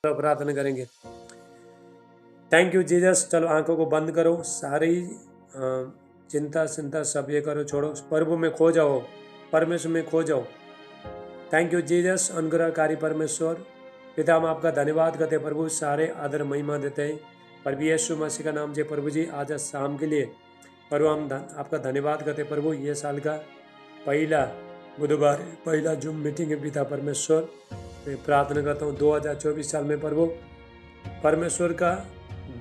प्रार्थना करेंगे। Thank you Jesus. चलो आंखों को बंद करो, सारी चिंता सब ये करो, छोड़ो, प्रभु में खो जाओ, परमेश्वर में खो जाओ। Thank you Jesus. अनुग्रहकारी परमेश्वर पिता, हम आपका धन्यवाद करते हैं प्रभु, सारे आदर महिमा देते हैं प्रभु यीशु मसीह का नाम से। प्रभु जी आज शाम के लिए प्रभु हम आपका धन्यवाद करते हैं प्रभु, ये साल का पहला बुधवार, पहला जूम मीटिंग है पिता परमेश्वर। मैं प्रार्थना करता हूँ 2024 साल में प्रभु परमेश्वर का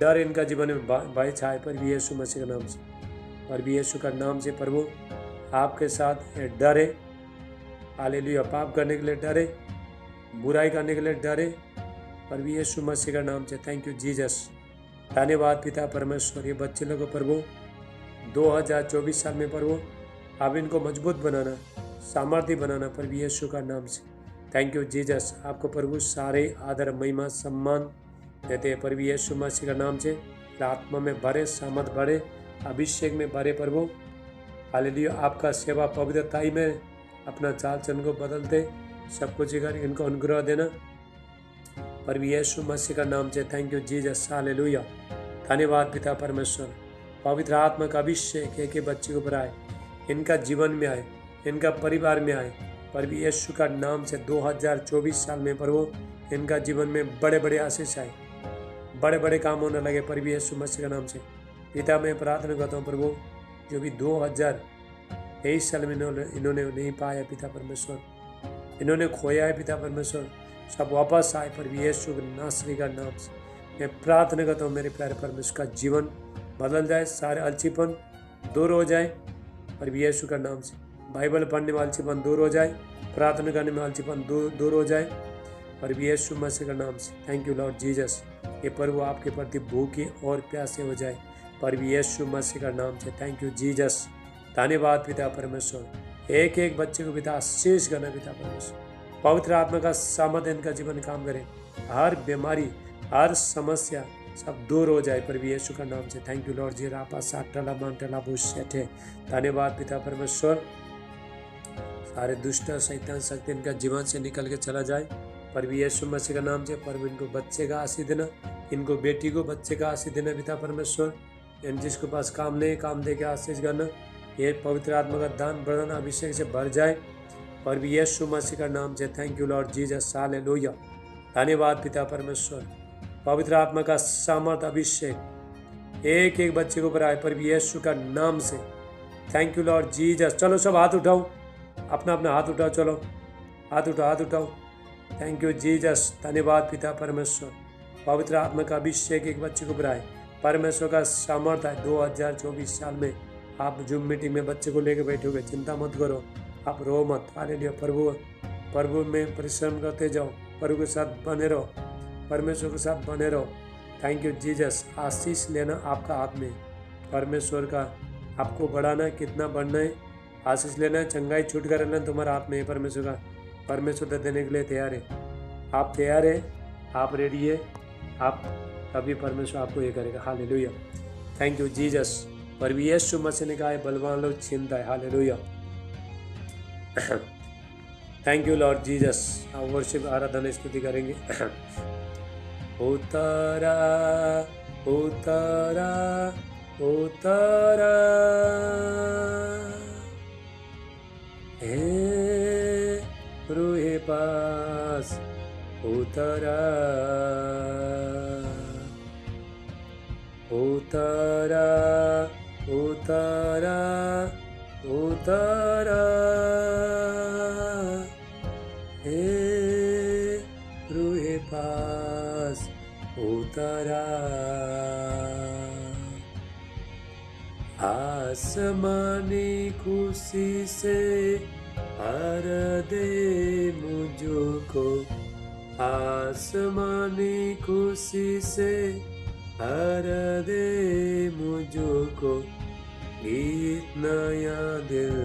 डर इनका जीवन में भाई छाए प्रभु यीशु मसीह का नाम से। प्रभु यीशु का नाम से प्रभु आपके साथ डरे, हालेलुया, पाप करने के लिए डरे, बुराई करने के लिए डरे प्रभु यीशु मसीह का नाम से। Thank you Jesus. धन्यवाद पिता परमेश्वर, ये बच्चे लोगों को प्रभु 2024 साल में प्रभु आप इनको मजबूत बनाना, सामर्थ्य बनाना प्रभु यीशु का नाम से। Thank you Jesus. आपको प्रभु सारे आदर महिमा सम्मान देते हैं प्रभु यीशु मसीह का नाम से। आत्मा में भरे, सामर्थ भरे, अभिषेक में भरे प्रभु, हालेलुया। आपका सेवा पवित्रताई में अपना चाल चलन को बदलते सब कुछ कर इनको अनुग्रह देना प्रभु यीशु मसीह का नाम से। Thank you Jesus, hallelujah. धन्यवाद पिता परमेश्वर। पवित्र आत्मा का अभिषेक एक एक बच्चे के ऊपर आए, इनका जीवन में आए, इनका परिवार में आए प्रभु यीशु का नाम से। 2024 साल में प्रभु इनका जीवन में बड़े बड़े आशीष आए, बड़े बड़े काम होने लगे प्रभु यीशु मसीह का नाम से। पिता मैं प्रार्थना करता हूँ प्रभु, जो भी 2023 साल में इन्होंने नहीं पाया पिता परमेश्वर, इन्होंने खोया है पिता परमेश्वर, सब वापस आए प्रभु यीशु नासरी का नाम से। मैं प्रार्थना करता हूँ मेरे प्यारे परमेश्वर का जीवन बदल जाए, सारे अलसीपन दूर हो जाए प्रभु यीशु का नाम से। बाइबल पढ़ने में अलसीपन दूर हो जाए, प्रार्थना करने में अलसीपन दूर हो जाए प्रभु यीशु मसीह का नाम से। Thank you Lord Jesus. ये प्रभु आपके प्रति भूखे और प्यासे हो जाए प्रभु यीशु मसीह का नाम से। Thank you Jesus. धन्यवाद पिता परमेश्वर। एक एक बच्चे को पिता आशीष करना पिता परमेश्वर। पवित्र आत्मा का सामर्थ इनका जीवन काम करे, हर बीमारी, हर समस्या सब दूर हो जाए प्रभु यीशु का नाम से। थैंक यू लॉर्ड जी। रापा साटला मांटला बुशेठे। धन्यवाद पिता परमेश्वर। सारे दुष्ट शैतान शक्ति इनका जीवन से निकल के चला जाए प्रभु यीशु मसीह का नाम से। प्रभु इनको बच्चे का आशीष देना, इनको बेटी को बच्चे का आशीष देना पिता परमेश्वर। इन जिसके पास काम नहीं, काम दे के आशीष करना। ये पवित्र आत्मा का दान बढ़ाना, अभिषेक से भर जाए प्रभु यीशु मसीह का नाम से। Thank you Lord Jesus, hallelujah. धन्यवाद पिता परमेश्वर। पवित्र आत्मा का सामर्थ अभिषेक एक एक बच्चे के ऊपर आए प्रभु यीशु का नाम से। Thank you Lord Jesus. चलो सब हाथ उठाओ, अपना अपना हाथ उठाओ, चलो हाथ उठाओ, हाथ उठाओ। Thank you Jesus. धन्यवाद पिता परमेश्वर। पवित्र आत्मा का अभिषेक एक बच्चे को ऊपर आए, परमेश्वर का सामर्थ है। 2024 साल में आप जूम मीटिंग में बच्चे को लेकर बैठोगे, चिंता मत करो, आप रो मत। हालेलुया। प्रभु में परिश्रम करते जाओ, प्रभु के साथ बने रहो, परमेश्वर के साथ बने रहो। Thank you Jesus. आशीष लेना आपका हाथ में, परमेश्वर का आपको बढ़ाना, कितना बढ़ना है, आशीष लेना है, चंगाई छूट कर लेना तुम्हारा हाथ में है परमेश्वर का। परमेश्वर तो देने के लिए तैयार है, आप तैयार है, आप रेडी है, आप अभी परमेश्वर आपको ये करेगा। हालेलुया। Thank you Jesus. प्रभु यीशु मसीह ने कहा है बलवान लोग चिंता है। Hallelujah. Thank you Lord Jesus. आप वर्शिप आराधना स्तुति करेंगे। उतारा उतारा उतारा हे रूहे पास उतारा उतारा उतारा उतारा हे रूहे पास उतारा। आसमानी खुशी से भर दे मुझको, आसमानी खुशी से भर दे मुझको, गीत नया दिल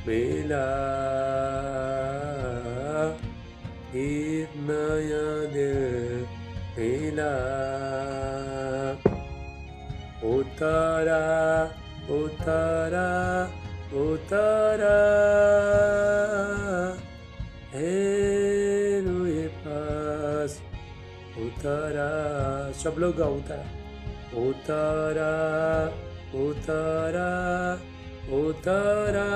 मिला, गीत नया दिल मिला। उतारा उतारा उतारा हे रूहे पास उतारा, सब लोग गाओ उतारा, उतारा उतारा उतारा,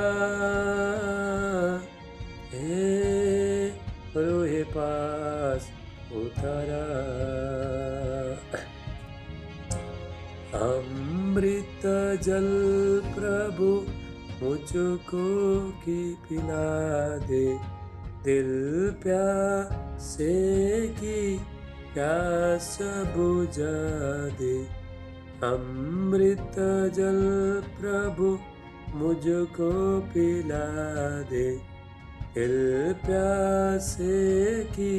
हे रोहे पास उतारा। अमृत जल प्रभु मुझको की पिला दे, दिल प्यासे की प्यास बुझा दे। अमृत जल प्रभु मुझको पिला दे, दिल प्यासे की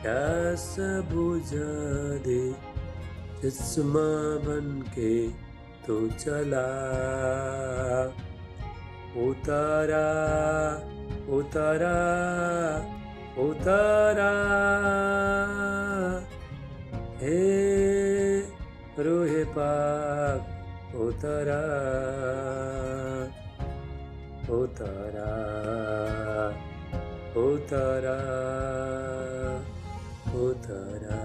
प्यास बुझा दे। जिस्म बन के तो चला, उतारा उतारा उतारा, हे रूहे पाक उतारा, उतारा उतारा उतारा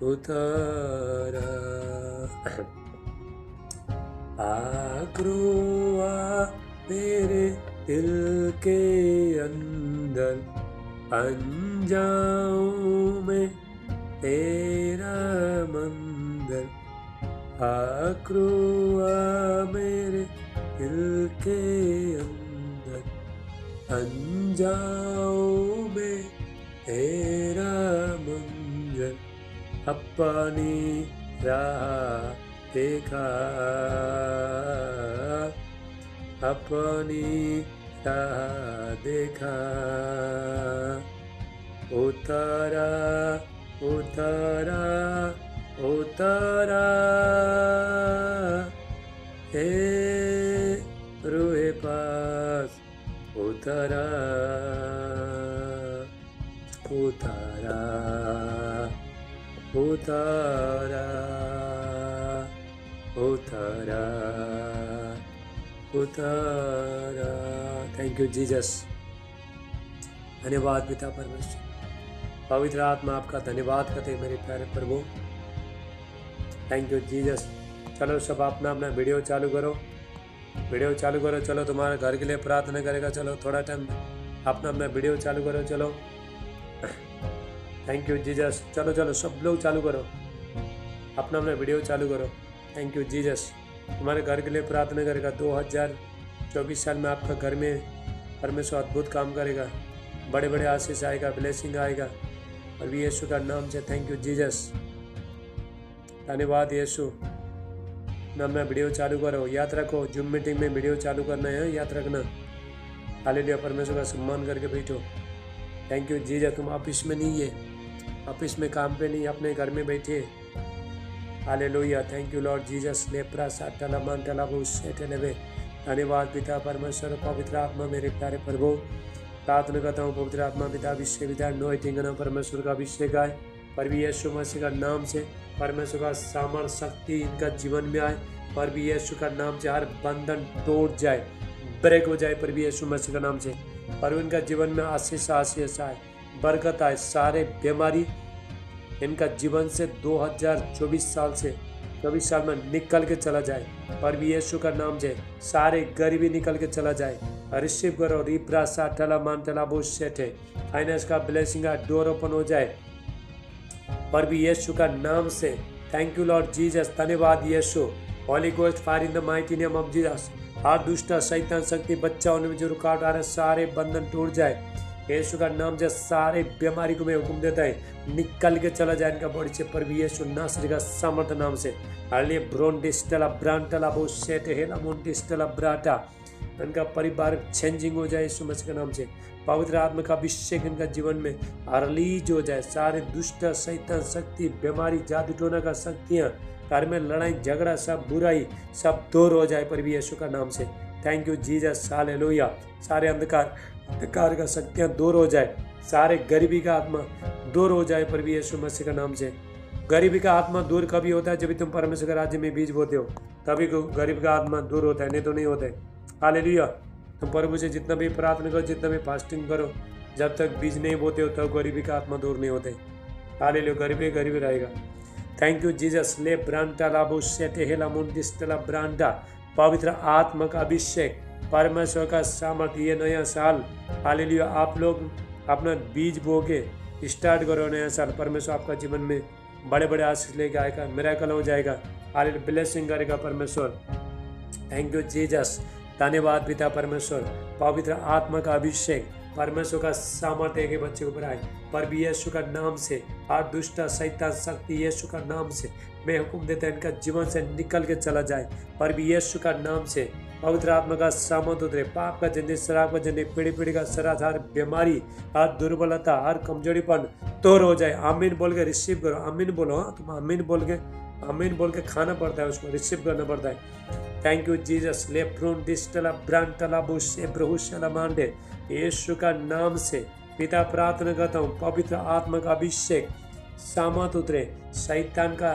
उतारा। आक्रोआ मेरे दिल के अंदर, बन जाऊं मैं तेरा मंदिर। आक्रोआ मेरे दिल के अंदर, बन जाऊं मैं तेरा मंदिर। अपनी राह देखा, अपनी राह देखा, उतारा उतारा उतारा, हे रूहे पास उतारा, उतारा उतारा उतारा उतारा। Thank you Jesus. धन्यवाद पिता परमेश्वर, पवित्र आत्मा आपका धन्यवाद करते हैं मेरे प्यारे प्रभु। Thank you Jesus. चलो सब अपना अपना वीडियो चालू करो, वीडियो चालू करो। चलो तुम्हारे घर के लिए प्रार्थना करेगा। चलो थोड़ा टाइम अपना अपना वीडियो चालू करो। चलो थैंक यू जीसस। चलो चलो सब लोग चालू करो, अपना अपना वीडियो चालू करो। Thank you Jesus. तुम्हारे घर के लिए प्रार्थना करेगा। 2024 साल में आपका घर में परमेश्वर अद्भुत काम करेगा, बड़े बड़े आशीष आएगा, ब्लेसिंग आएगा, और भी यीशु का नाम से। Thank you Jesus. धन्यवाद यीशु। अपना वीडियो चालू करो, याद रखो जूम मीटिंग में वीडियो चालू करना है, याद रखना। हालेलुया, परमेश्वर का सम्मान करके बैठो। Thank you Jesus. तुम ऑफिस में नहीं है, ऑफिस में काम पे नहीं, अपने घर में बैठे। Hallelujah, thank you Lord Jesus. लेप्रा साटला मांटला बुशेटलेवे। धन्यवाद पिता परमेश्वर, पवित्र आत्मा मेरे प्यारे प्रभु। प्रार्थना करता हूँ पवित्र आत्मा पिता अभिषेक पिता नोइटिंग ना परमेश्वर का अभिषेक आए, पर भी यीशु मसीह का नाम से परमेश्वर का सामर्थ शक्ति इनका जीवन में आए, पर भी यीशु का नाम से हर बंधन तोड़ जाए, ब्रेक हो जाए, पर भी यीशु मसीह का नाम से। पर इनका जीवन में आशीष आशीष आए, बरकत आए, सारे बीमारी इनका जीवन से 2024 साल से 24 साल में निकल के चला जाए, पर भी यीशु का नाम से सारे गरीबी निकल के चला जाए। रिसीव करो। रिप्रा साठला मानटला बुशेटे। फाइनेंस का ब्लेसिंग का डोर ओपन हो जाए, पर भी यीशु का नाम से। Thank you Lord Jesus. धन्यवाद यीशु। Holy ghost fire in the mighty name of Jesus. हर दुष्ट शैतान शक्ति बच्चा होने में जो रुकावट आ रहे सारे बंधन टूट जाए यीशु का नाम से। सारे बीमारी को मैं हुक्म देता है निकल के चला जाए इनका बॉडी से, पर भी यीशु नासरी का सामर्थ नाम से। हालेलुया। ब्रोंडिस्टला ब्रांटला बुशेटे हेला मोंटिस्टला ब्राटा। इनका परिवार चेंजिंग हो जाए यीशु मसीह के नाम से। पवित्र आत्मा का अभिषेक इनका जीवन में रिलीज हो जाए। सारे दुष्ट शैतान शक्ति बीमारी जादू टोना का शक्तियाँ घर में लड़ाई झगड़ा सब बुराई सब दूर हो जाए, पर भी यीशु का नाम से। Thank you Jesus. हालेलुया। सारे अंधकार का शक्तियाँ दूर हो जाए, सारे गरीबी का आत्मा दूर हो जाए, पर भी यीशु मसीह का नाम से। गरीबी का आत्मा दूर कभी होता है जब तुम परमेश्वर के राज्य में बीज बोते हो, तभी गरीब का आत्मा दूर होता है, नहीं तो नहीं होता है। हालेलुया। तुम प्रभु से जितना भी प्रार्थना करो, जितना भी फास्टिंग करो, जब तक बीज नहीं बोते हो तब गरीबी का आत्मा दूर नहीं होते। हालेलुया, गरीबी गरीबी रहेगा। Thank you Jesus. ले ब्रांटा लाबो सेटे हेला मुंडिस्टला ब्रांडा, पवित्र आत्मा का अभिषेक, परमेश्वर का सामर्थ्य, ये नया साल हालेलुया आप लोग अपना बीज बो के स्टार्ट करो नया साल। परमेश्वर आपका जीवन में बड़े बड़े आशीष लेके आएगा, मिरेकल हो जाएगा, हालेलुया ब्लेसिंग करेगा परमेश्वर। Thank you Jesus. धन्यवाद पिता परमेश्वर, पवित्र आत्मा का अभिषेक, परमेश्वर का सामर्थ्य के बच्चे के ऊपर आए। पर यीशु का नाम से हर दुष्ट शैतान शक्ति यीशु का नाम से मैं हुक्म देता इनका जीवन से निकल के चला जाए। पर यीशु का नाम से पवित्र आत्मा का सामर्थ उतरे। पाप का जन्य, शराब का जन्य, पीढ़ी का सराधार बीमारी, हर दुर्बलता, हर कमजोरीपन दूर हो जाए। आमीन बोल के रिसीव करो। आमीन बोलो। हाँ, तुम आमीन बोल के खाना पड़ता है, उसको रिसीव करना पड़ता है। Thank you Jesus. ले फ्रून डिस्टला ब्रांटला बुशे ब्रहुशला मांडे, यीशु का नाम से पिता प्रार्थना करता हूँ, पवित्र आत्मा का अभिषेक सामर्थ उतरे। शैतान का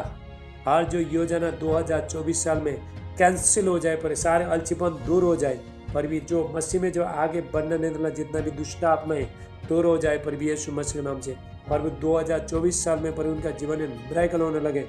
हर जो योजना 2024 साल में कैंसिल हो जाए, पर सारे अलचीपन दूर हो जाए। पर भी जो मसीह में जो आगे बढ़ना नहीं देना, जितना भी दुष्ट आत्मा है दूर हो जाए पर भी यीशु मसीह के नाम से। पर भी 2024 साल में पर उनका जीवन में मिरेकल होने लगे,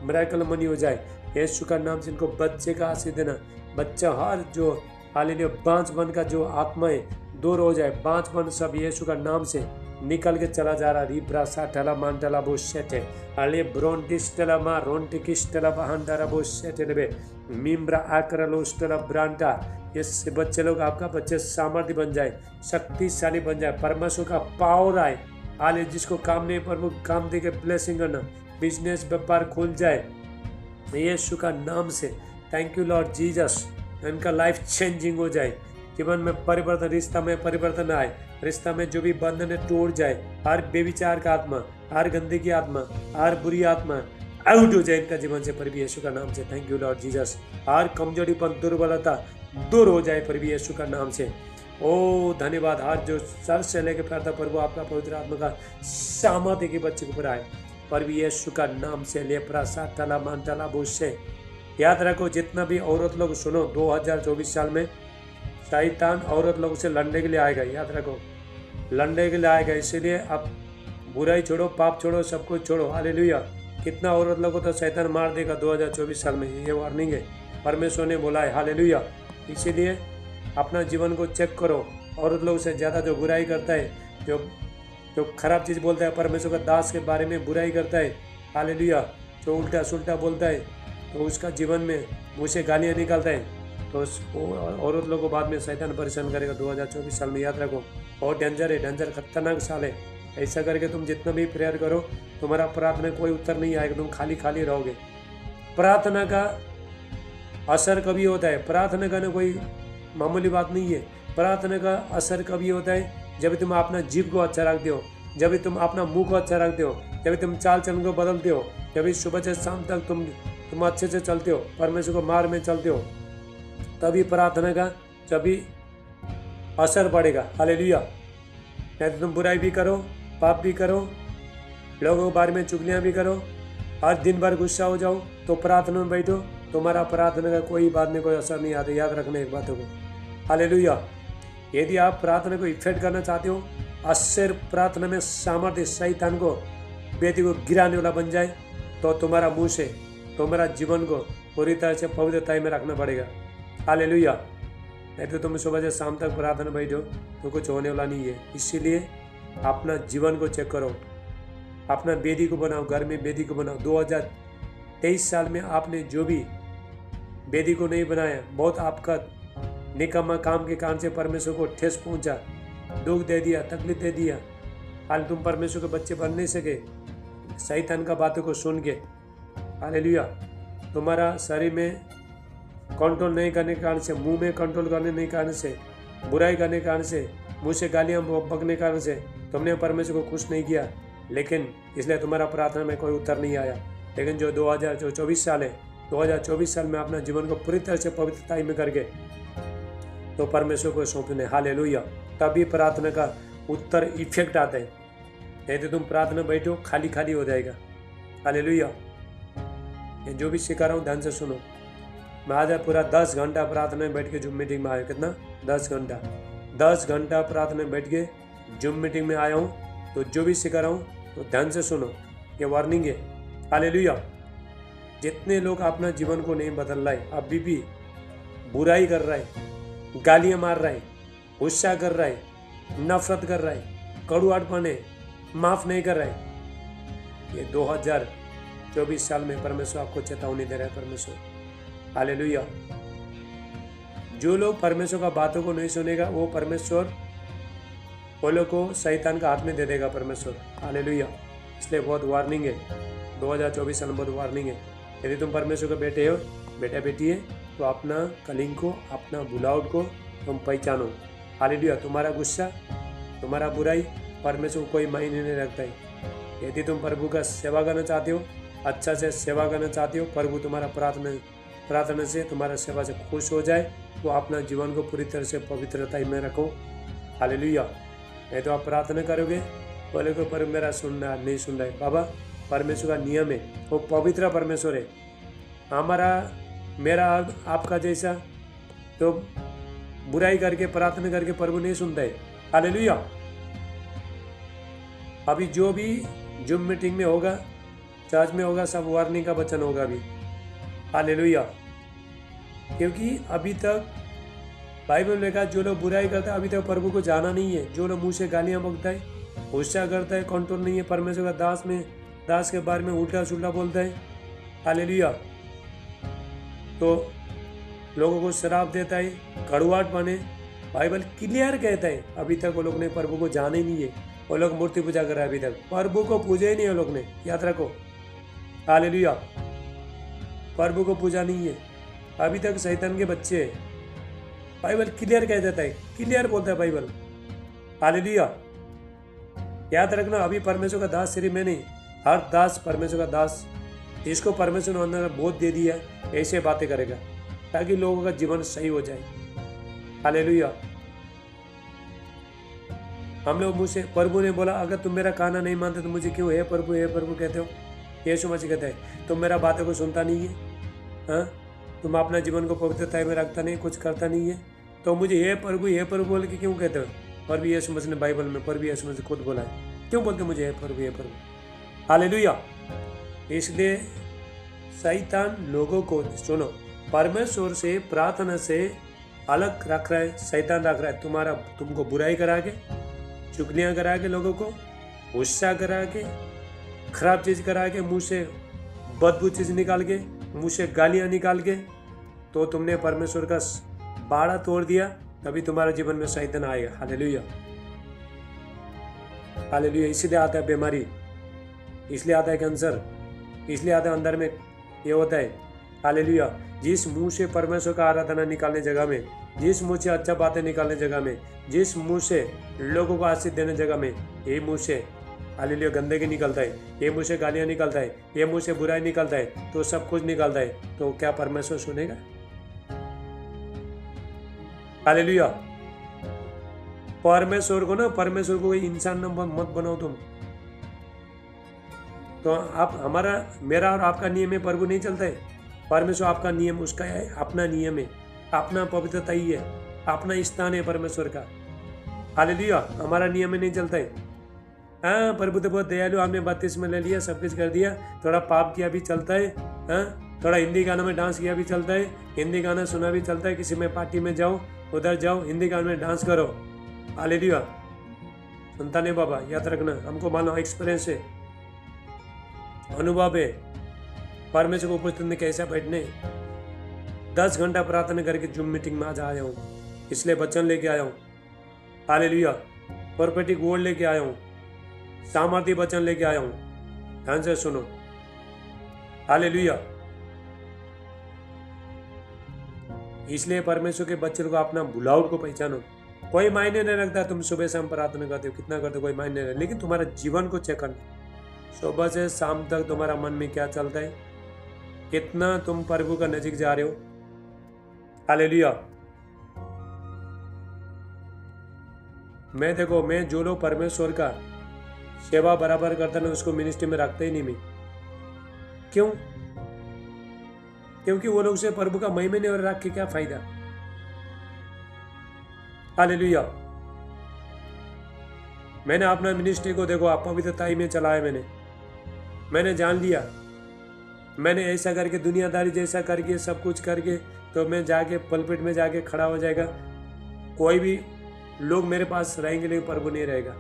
मिरेकल मनी हो जाए यीशु का नाम से। इनको बच्चे का आशीष देना, बच्चा हर जो हालेलुया बांझपन का जो आत्मा है दूर हो जाए। बांझपन सब यीशु का नाम से निकल के चला जा रहा। रिब्रा साटला मांटला बोशेटे अले ब्रोंटिस्टला मा रोंटिकिस्टला बहांडारा बोशेटे लेबे मिम्ब्रा आकरलोस्टला ब्रांटा। ये बच्चे लोग, आपका बच्चे सामर्थ्य बन जाए, शक्तिशाली बन जाए, परमेश्वर का पावर आए। हाले जिसको काम नहीं पर वो काम दे के ब्लेसिंग करना, बिजनेस व्यापार खुल जाए यीशु का नाम से। Thank you Lord Jesus. इनका लाइफ चेंजिंग हो जाए, जीवन में परिवर्तन, रिश्ता में परिवर्तन आए, रिश्ता में जो भी बंधन है टूट जाए। हर बेविचार का आत्मा, हर गंदगी की आत्मा, हर बुरी आत्मा आउट हो जाए इनका जीवन से प्रभु यीशु का नाम से। Thank you Lord Jesus. हर कमजोरीपन, दुर्बलता दूर हो जाए प्रभु यीशु का नाम से। ओ धन्यवाद। हर जो सर से लेकर प्रार्थना प्रभु आपका पवित्र आत्मा का सामर्थ्य के बच्चे के ऊपर आए प्रभु यीशु का नाम से। लेप्रा साटला मांटला बुशे। याद रखो, जितना भी औरत लोग सुनो, 2024 साल में शैतान औरत लोगों से लड़ने के लिए आएगा। याद रखो, लड़ने के लिए आएगा। इसीलिए अब बुराई छोड़ो, पाप छोड़ो, सब कुछ छोड़ो। हालेलुया। कितना औरत लोगों तो शैतान मार देगा 2024 साल में, ये वार्निंग है, परमेश्वर ने बोला है। हालेलुया। इसीलिए अपना जीवन को चेक करो। औरत लोग से ज़्यादा जो बुराई करता है, जो खराब चीज़ बोलता है, परमेश्वर का दास के बारे में बुराई करता है, हालेलुया, जो उल्टा सुल्टा बोलता है, तो उसका जीवन में मुँह से गालियाँ निकालता है, तो औरत लोगों को बाद में शैतान परेशान करेगा 2024 साल में। याद रखो, बहुत डेंजर है, डेंजर खतरनाक साल है। ऐसा करके तुम जितना भी प्रेयर करो, तुम्हारा प्रार्थना कोई उत्तर नहीं आएगा, तुम खाली खाली रहोगे। प्रार्थना का असर कभी होता है, प्रार्थना करना कोई मामूली बात नहीं है। प्रार्थना का असर कभी होता है जब तुम अपना जीव को अच्छा रखते हो, जब तुम अपना मुंह को अच्छा रखते हो, जब तुम चाल चलन को बदलते हो, जब सुबह से शाम तक तुम अच्छे से चलते हो, परमेश्वर को मार्ग में चलते हो, तभी प्रार्थना का जभी असर पड़ेगा। हालेलुया। नहीं तो तुम बुराई भी करो, पाप भी करो, लोगों के बारे में चुगलियाँ भी करो, हर दिन भर गुस्सा हो जाओ, तो प्रार्थना में बैठो, तुम्हारा प्रार्थना का कोई बात में कोई असर नहीं आता। याद रखना एक बातों को। हालेलुया। यदि आप प्रार्थना को इफेक्ट करना चाहते हो, असर प्रार्थना में सामर्थ्य शैतान को, बेटी को गिराने वाला बन जाए, तो तुम्हारा मुँह से तुम्हारा जीवन को पूरी तरह से पवित्रता में रखना पड़ेगा। हालेलुया। नहीं तो तुम सुबह से शाम तक प्रार्थना बैठो तो कुछ होने वाला नहीं है। इसीलिए अपना जीवन को चेक करो, अपना बेदी को बनाओ, घर में बेदी को बनाओ। 2023 साल में आपने जो भी बेदी को नहीं बनाया, बहुत आपका निकम्मा काम के कारण से परमेश्वर को ठेस पहुंचा, दुख दे दिया, तकलीफ दे दिया, हाल तुम परमेश्वर के बच्चे बन नहीं सके शैतान का बातों को सुन के। हालेलुया। तुम्हारा शरीर में कंट्रोल नहीं करने के कारण से, मुंह में कंट्रोल करने नहीं कारण से, बुराई करने के कारण से, मुंह से गालियाँ बकने के कारण से तुमने परमेश्वर को खुश नहीं किया, लेकिन इसलिए तुम्हारा प्रार्थना में कोई उत्तर नहीं आया। लेकिन जो 2024 साल है, 2024 साल में अपना जीवन को पूरी तरह से पवित्रता में करके तो परमेश्वर को सौंपने। हालेलुया। तभी प्रार्थना का उत्तर इफेक्ट आता है। नहीं तो तुम प्रार्थना बैठो, खाली खाली हो जाएगा। हालेलुया। जो भी सिखा रहा हूँ ध्यान से सुनो। मैं आज पूरा 10 घंटा प्रार्थना में बैठ के जूम मीटिंग में आया। कितना? 10 घंटा। 10 घंटा प्रार्थना में बैठ के जूम मीटिंग में आया हूँ, तो जो भी सिखा रहा हूँ तो ध्यान से सुनो, ये वार्निंग है। हालेलुया। जितने लोग अपना जीवन को नहीं बदल रहे, अभी भी बुराई कर रहा है, गालियाँ मार रहा है, गुस्सा कर रहा है, नफरत कर रहा है, कड़ुआपन है, माफ नहीं कर रहा है, ये 2024 साल में परमेश्वर आपको चेतावनी दे रहा है। परमेश्वर, हालेलुया। जो लोग परमेश्वर का बातों को नहीं सुनेगा, वो परमेश्वर वो लोग को शैतान का हाथ में दे देगा परमेश्वर। हालेलुया। इसलिए बहुत वार्निंग है, 2024 साल में बहुत वार्निंग है। यदि तुम परमेश्वर के बेटे हो, बेटा बेटी है, तो अपना कलिंग को, अपना बुलावट को तुम पहचानो। हालेलुया। तुम्हारा गुस्सा, तुम्हारा बुराई परमेश्वर को कोई मायने नहीं रखता है। यदि तुम प्रभु का सेवा करना चाहते हो, अच्छा से सेवा करना चाहते हो, प्रभु तुम्हारा प्रार्थना से, तुम्हारा सेवा से खुश हो जाए, तो अपना जीवन को पूरी तरह से पवित्रता में रखो। हालेलुया। नहीं तो आप प्रार्थना करोगे, बोले को पर मेरा सुनना नहीं सुन रहा है। बाबा, परमेश्वर का नियम है, वो पवित्र परमेश्वर है। हमारा मेरा आपका जैसा तो बुराई करके प्रार्थना करके प्रभु नहीं सुनता है। हालेलुया। अभी जो भी जूम मीटिंग में होगा, चर्च में होगा, सब वार्निंग का वचन होगा अभी। हालेलुया। क्योंकि अभी तक बाइबल में लिखा, जो लोग बुराई करता है अभी तक प्रभु को जाना नहीं है। जो लोग मुंह से गालियां बकता है, गुस्सा करता है, कंट्रोल नहीं है, परमेश्वर का दास के बारे में उल्टा सुल्टा बोलता है। हालेलुया। तो लोगों को शराब देता है, कड़ुआहट बने। बाइबल क्लियर कहता है, अभी तक वो लोग ने प्रभु को जाना ही नहीं है। वो लोग मूर्ति पूजा कर रहा है, अभी तक प्रभु को पूजा ही नहीं है वो लोग ने। याद रखो। हालेलुया। प्रभु को पूजा नहीं है, अभी तक शैतान के बच्चे हैं। बाइबल क्लियर कह देता है, क्लियर बोलता है बाइबल। हालेलुया। याद रखना, अभी परमेश्वर का दास सिर्फ मैं नहीं, हर दास परमेश्वर का दास, जिसको परमेश्वर ने अंदर बोध दे दिया, ऐसे बातें करेगा ताकि लोगों का जीवन सही हो जाए। हालेलुया। हम लोग मुझसे, प्रभु ने बोला, अगर तुम मेरा कहना नहीं मानते तो मुझे क्यों हे प्रभु कहते हो। यीशु मसीह कहते हैं, तुम मेरा बातों को सुनता नहीं है, हाँ, तुम अपना जीवन को पवित्रता में रखता नहीं, कुछ करता नहीं है, तो मुझे हे प्रभु बोल के क्यों कहते हो। पर भी यीशु मसीह ने बाइबल में, पर भी यीशु मसीह खुद बोला है, क्यों बोलते मुझे हे प्रभु। हालेलुया। इसलिए शैतान लोगों को, सुनो, परमेश्वर से, प्रार्थना से अलग रख रहा है। शैतान रख रहा है तुमको बुराई करा के, चुगलियाँ करा के, लोगों को गुस्सा करा के, खराब चीज़ करा के, मुंह से बदबू चीज़ निकाल के, मुंह से गालियाँ निकाल के, तो तुमने परमेश्वर का बाड़ा तोड़ दिया, तभी तुम्हारे जीवन में शैतान आएगा। हालेलुया। हालेलुया। इसलिए आता है बीमारी, इसलिए आता है कैंसर, इसलिए आता है अंदर में ये होता है। हालेलुया। जिस मुंह से परमेश्वर का आराधना निकालने जगह में, जिस मुंह से अच्छा बातें निकालने जगह में, जिस मुंह से लोगों को आशीष देने जगह में, ये मुंह से हालेलुया गंदगी निकलता है, ये मुंह से गालियाँ निकलता है, ये मुंह से बुराई निकलता है, तो सब कुछ निकलता है, तो क्या परमेश्वर सुनेगा। हालेलुया। परमेश्वर को कोई इंसान मत बनाओ तुम। तो आप, हमारा, मेरा और आपका नियम है, प्रभु नहीं चलता है। परमेश्वर आपका नियम, उसका है, अपना नियम है, अपना पवित्रता ही है, अपना स्थान है परमेश्वर का। हालेलुया। हमारा नियम में नहीं चलता है। हाँ, प्रभु तो बहुत दयालु, हमने 32 में ले लिया, सब कुछ कर दिया, थोड़ा पाप किया भी चलता है, हाँ, थोड़ा हिंदी गाना में डांस किया भी चलता है, हिंदी गाना सुना भी चलता है, किसी में पार्टी में जाओ, उधर जाओ, हिंदी गाना में डांस करो। हालेलुया। सुनता नहीं बाबा, याद रखना, हमको मालूम, एक्सपीरियंस है, अनुभव है, परमेश्वर को उपस्थित में कैसा बैठने। 10 घंटा प्रार्थना करके जूम मीटिंग में आज आया हूँ, इसलिए वचन लेके आया हूँ। हालेलुया। प्रोफेटिक वर्ड लेके आया हूँ, सामर्थ्य वचन लेके आया हूँ, ध्यान से सुनो। हालेलुया। इसलिए परमेश्वर के बच्चों को अपना बुलावट को पहचानो। कोई मायने नहीं रखता तुम सुबह शाम प्रार्थना करते हो, कितना करते हो, कोई मायने नहीं, लेकिन तुम्हारा जीवन को चेक करना, सुबह से शाम तक तुम्हारा मन में क्या चलता है, कितना तुम प्रभु का नजीक जा रहे हो। हालेलुया। मैं जो लोग परमेश्वर का सेवा बराबर करता ना, उसको मिनिस्ट्री में रखते ही नहीं मैं। क्यों? क्योंकि वो लोग से प्रभु का महिमा नहीं, और रख के क्या फायदा। हालेलुया। मैंने अपना मिनिस्ट्री को देखो आप पवित्रताई में चलाया, मैंने जान लिया, मैंने ऐसा करके दुनियादारी जैसा करके सब कुछ करके तो मैं जाके पलपिट में जाके खड़ा हो जाएगा, कोई भी लोग मेरे पास रहेंगे लेकिन प्रभु नहीं रहेगा।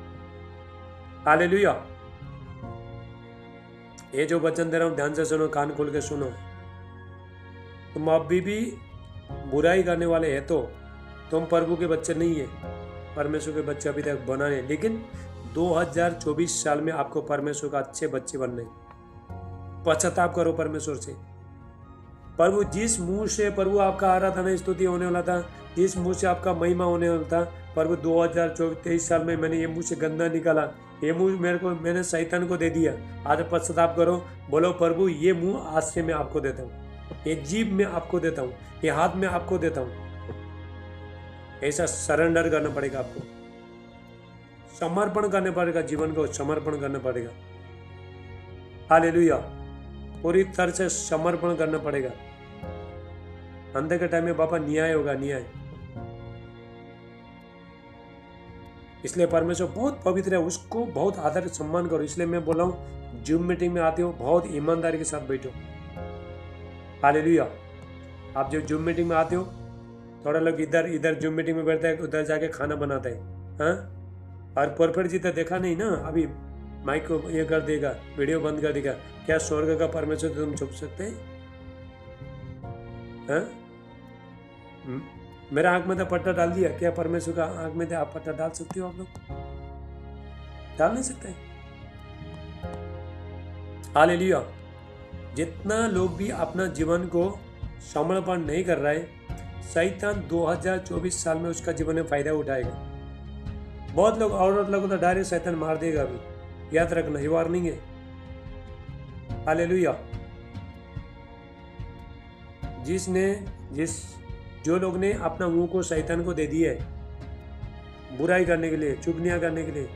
हालेलुया। ये जो वचन दे रहा हूं ध्यान से सुनो, कान खोल के सुनो। तुम अभी भी बुराई करने वाले हैं तो तुम प्रभु के बच्चे नहीं है, परमेश्वर के बच्चे अभी तक बना नहीं, लेकिन 2024 साल में आपको परमेश्वर का अच्छे बच्चे बनने। पश्चाताप करो परमेश्वर से। प्रभु जिस मुंह से प्रभु आपका आराधना स्तुति होने वाला था, जिस मुंह से आपका महिमा होने वाला था, प्रभु 2023 साल में मैंने ये मुंह से गंदा निकाला, ये मुंह मैंने शैतान को दे दिया। आज पश्चाताप करो, बोलो प्रभु ये मुंह आज से मैं आपको देता हूँ, ये जीभ में आपको देता हूँ, ये हाथ में आपको देता हूँ। ऐसा सरेंडर करना पड़ेगा, आपको समर्पण करना पड़ेगा, जीवन को समर्पण करना पड़ेगा। हालेलुया। पूरी तरह से समर्पण करना पड़ेगा। अंत के टाइम में बाबा न्याय होगा, न्याय। इसलिए परमेश्वर बहुत पवित्र है, उसको बहुत आदर सम्मान करो। इसलिए मैं बोल रहा हूँ जूम मीटिंग में आते हो बहुत ईमानदारी के साथ बैठो। हालेलुया। आप जो जूम मीटिंग में आते हो, थोड़ा लोग इधर जूम मीटिंग में बैठता है, उधर जाके खाना बनाता है, हाँ। और परफेक्ट जी तो देखा नहीं ना, अभी माइक को ये कर देगा, वीडियो बंद कर देगा। क्या स्वर्ग का परमेश्वर तुम छुप सकते हैं? हाँ? मेरा आंख में तो पट्टा डाल दिया, क्या परमेश्वर का आंख में आप पट्टा डाल सकते हो? आप लोग डाल नहीं सकते। हालेलुया। जितना लोग भी अपना जीवन को समर्पण नहीं कर रहा है, शैतान 2024 साल में उसका जीवन में फायदा उठाएगा। बहुत लोग औरत लोग तो डायरेक्ट शैतान मार देगा। अभी याद रखना, ये वार्निंग है। हालेलुया। जो लोग ने अपना मुंह को शैतान को दे दिया है बुराई करने के लिए, चुगलियां करने के लिए,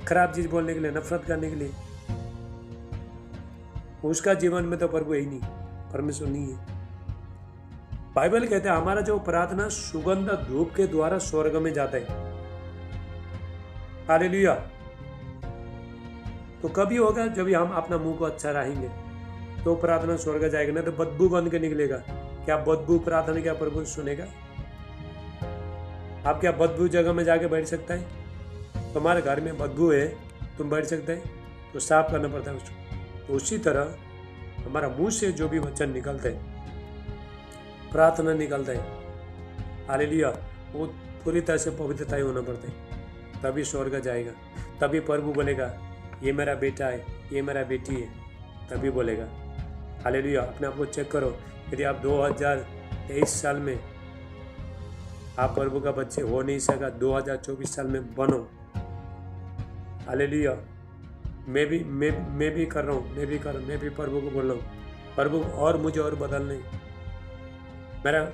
खराब चीज बोलने के लिए, नफरत करने के लिए, उसका जीवन में तो प्रभु ही नहीं, परमेश्वर नहीं है। बाइबल कहते हैं हमारा जो प्रार्थना सुगंध धूप के द्वारा स्वर्ग में जाता है। हालेलुया। तो कभी होगा जब हम अपना मुंह को अच्छा रहेंगे तो प्रार्थना स्वर्ग जाएगा, ना तो बदबू बन के निकलेगा। क्या बदबू प्रार्थना क्या प्रभु सुनेगा? आप क्या बदबू जगह में जाके बैठ सकता है? तुम्हारे घर में बदबू है, तुम बैठ सकते हैं? तो साफ करना पड़ता है उसको। तो उसी तरह हमारा मुंह से जो भी वचन निकलता है, प्रार्थना निकलता है, हालेलुया, वो पूरी तरह से पवित्रता होना पड़ता है, तभी स्वर्ग जाएगा। तभी प्रभु बोलेगा ये मेरा बेटा है, ये मेरा बेटी है, तभी बोलेगा। हालेलुया। अपने आप को चेक करो। यदि आप 2023 साल में आप प्रभु का बच्चे हो नहीं सका, 2024 साल में बनो। हालेलुया। मैं भी कर रहा हूँ, मैं भी प्रभु को बोल रहा हूँ, प्रभु और मुझे और बदलने, मेरा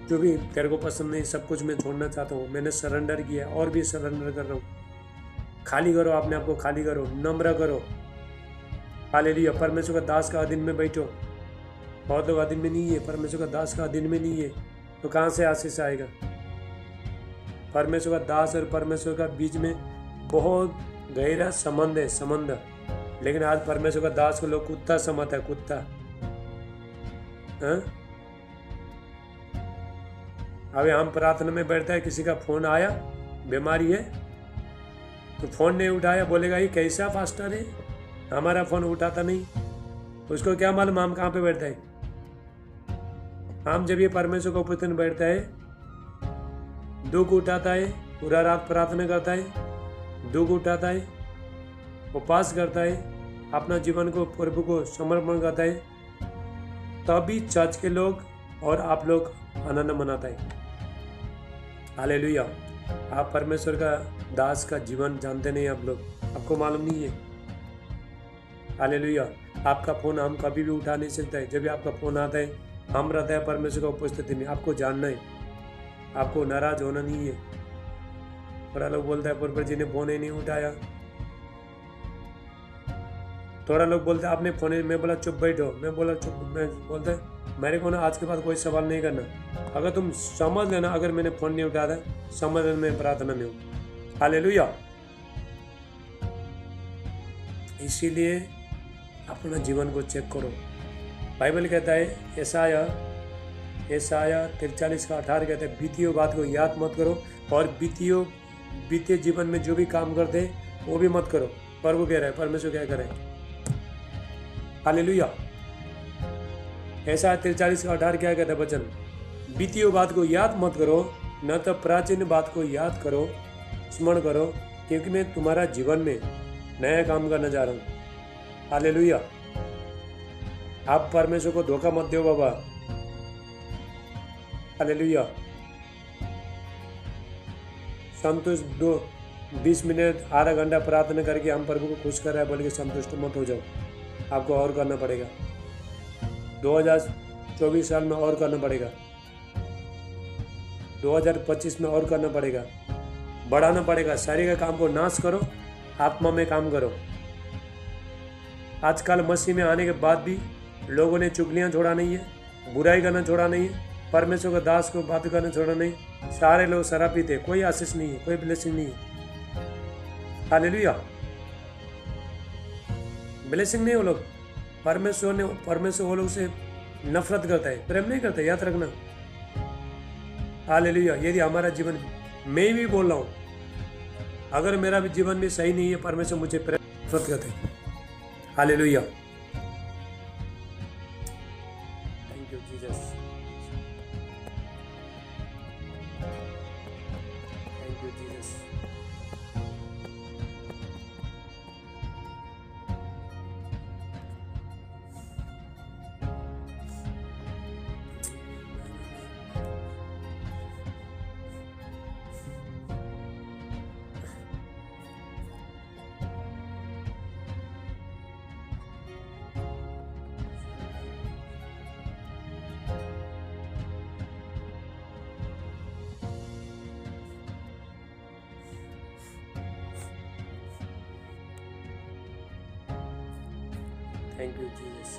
जो भी तेरे को पसंद नहीं सब कुछ मैं छोड़ना चाहता हूँ। मैंने सरेंडर किया और भी सरेंडर कर रहा हूँ। खाली करो अपने आप को, खाली करो, नम्र करो। हालेलुया। परमेश्वर का दास का अधीन में बैठो। बहुत लोग अधीन में नहीं है, परमेश्वर का दास का अधीन में नहीं है, तो कहाँ से आशीष आएगा? परमेश्वर का दास और परमेश्वर का बीच में बहुत गहरा संबंध है, संबंध। लेकिन आज परमेश्वर का दास को लोग कुत्ता समझता है, कुत्ता। अभी हम प्रार्थना में बैठता है, किसी का फोन आया, बीमारी है, तो फोन नहीं उठाया, बोलेगा ये कैसा पास्टर है, हमारा फोन उठाता नहीं। उसको क्या मालूम हम कहाँ पे बैठता है? हम जब ये परमेश्वर का उपस्थित में बैठता है, दुख उठाता है, पूरा रात प्रार्थना करता है, दुख उठाता है, उपवास करता है, अपना जीवन को प्रभु को समर्पण करता है, तभी चर्च के लोग और आप लोग आनंद मनाता है। हालेलुया। आप परमेश्वर का दास का जीवन जानते नहीं, आप लोग, आपको मालूम नहीं है। हालेलुया। आपका फोन हम कभी भी उठा नहीं सकता है। जब भी आपका फोन आता है, हम रहता है परमेश्वर का उपस्थिति में। आपको जानना है, आपको नाराज होना नहीं है। थोड़ा लोग बोलता है परपर जी ने फोन ही नहीं उठाया, थोड़ा लोग बोलते हैं आपने फोन, मैं बोला चुप बैठो, मैं बोला चुप, मैं बोलता है मेरे को ना आज के बाद कोई सवाल नहीं करना। अगर तुम समझ लेना, अगर मैंने फोन नहीं उठाया था, समझ लेना मैं प्रार्थना में हूँ। हालेलुया। इसीलिए अपना जीवन को चेक करो। बाइबल कहता है यशायाह 43:18 कहते हैं, बीती हुई बात को याद मत करो और बीते जीवन में जो भी काम करते हैं वो भी मत करो। प्रभु कह रहा है, परमेश्वर क्या करे। हालेलुया। यशायाह 43:18 क्या कहता है वचन, बीती हुई बात को याद मत करो, न तो प्राचीन बात को याद करो, स्मरण करो, क्योंकि मैं तुम्हारा जीवन में नया काम करने जा रहा हूँ। हालेलुया। आप परमेश्वर को धोखा मत दो बाबा। हालेलुया। संतुष्ट 20 मिनट आधा घंटा प्रार्थना करके हम प्रभु को खुश कर रहे हैं बोल के संतुष्ट मत हो जाओ। आपको और करना पड़ेगा। 2024 साल में और करना पड़ेगा, 2025 में और करना पड़ेगा, बढ़ाना पड़ेगा। शरीर का काम को नाश करो, आत्मा में काम करो। आजकल मसीह में आने के बाद भी लोगों ने चुगलियां छोड़ा नहीं है, बुराई करना छोड़ा नहीं है, परमेश्वर का दास को बात करना छोड़ा नहीं। सारे लोग शराब पीते, कोई आशीष नहीं है, कोई ब्लेसिंग नहीं है। हालेलुया। ब्लेसिंग नहीं वो लोग। परमेश्वर वो लोग से नफरत करता है, प्रेम नहीं करता, याद रखना। हालेलुया। यदि हमारा जीवन, मैं भी बोल रहा हूँ, अगर मेरा भी जीवन भी सही नहीं है, परमेश्वर मुझे नफरत करते हैं। Hallelujah. Thank you Jesus. Thank you Jesus. Thank you, Jesus.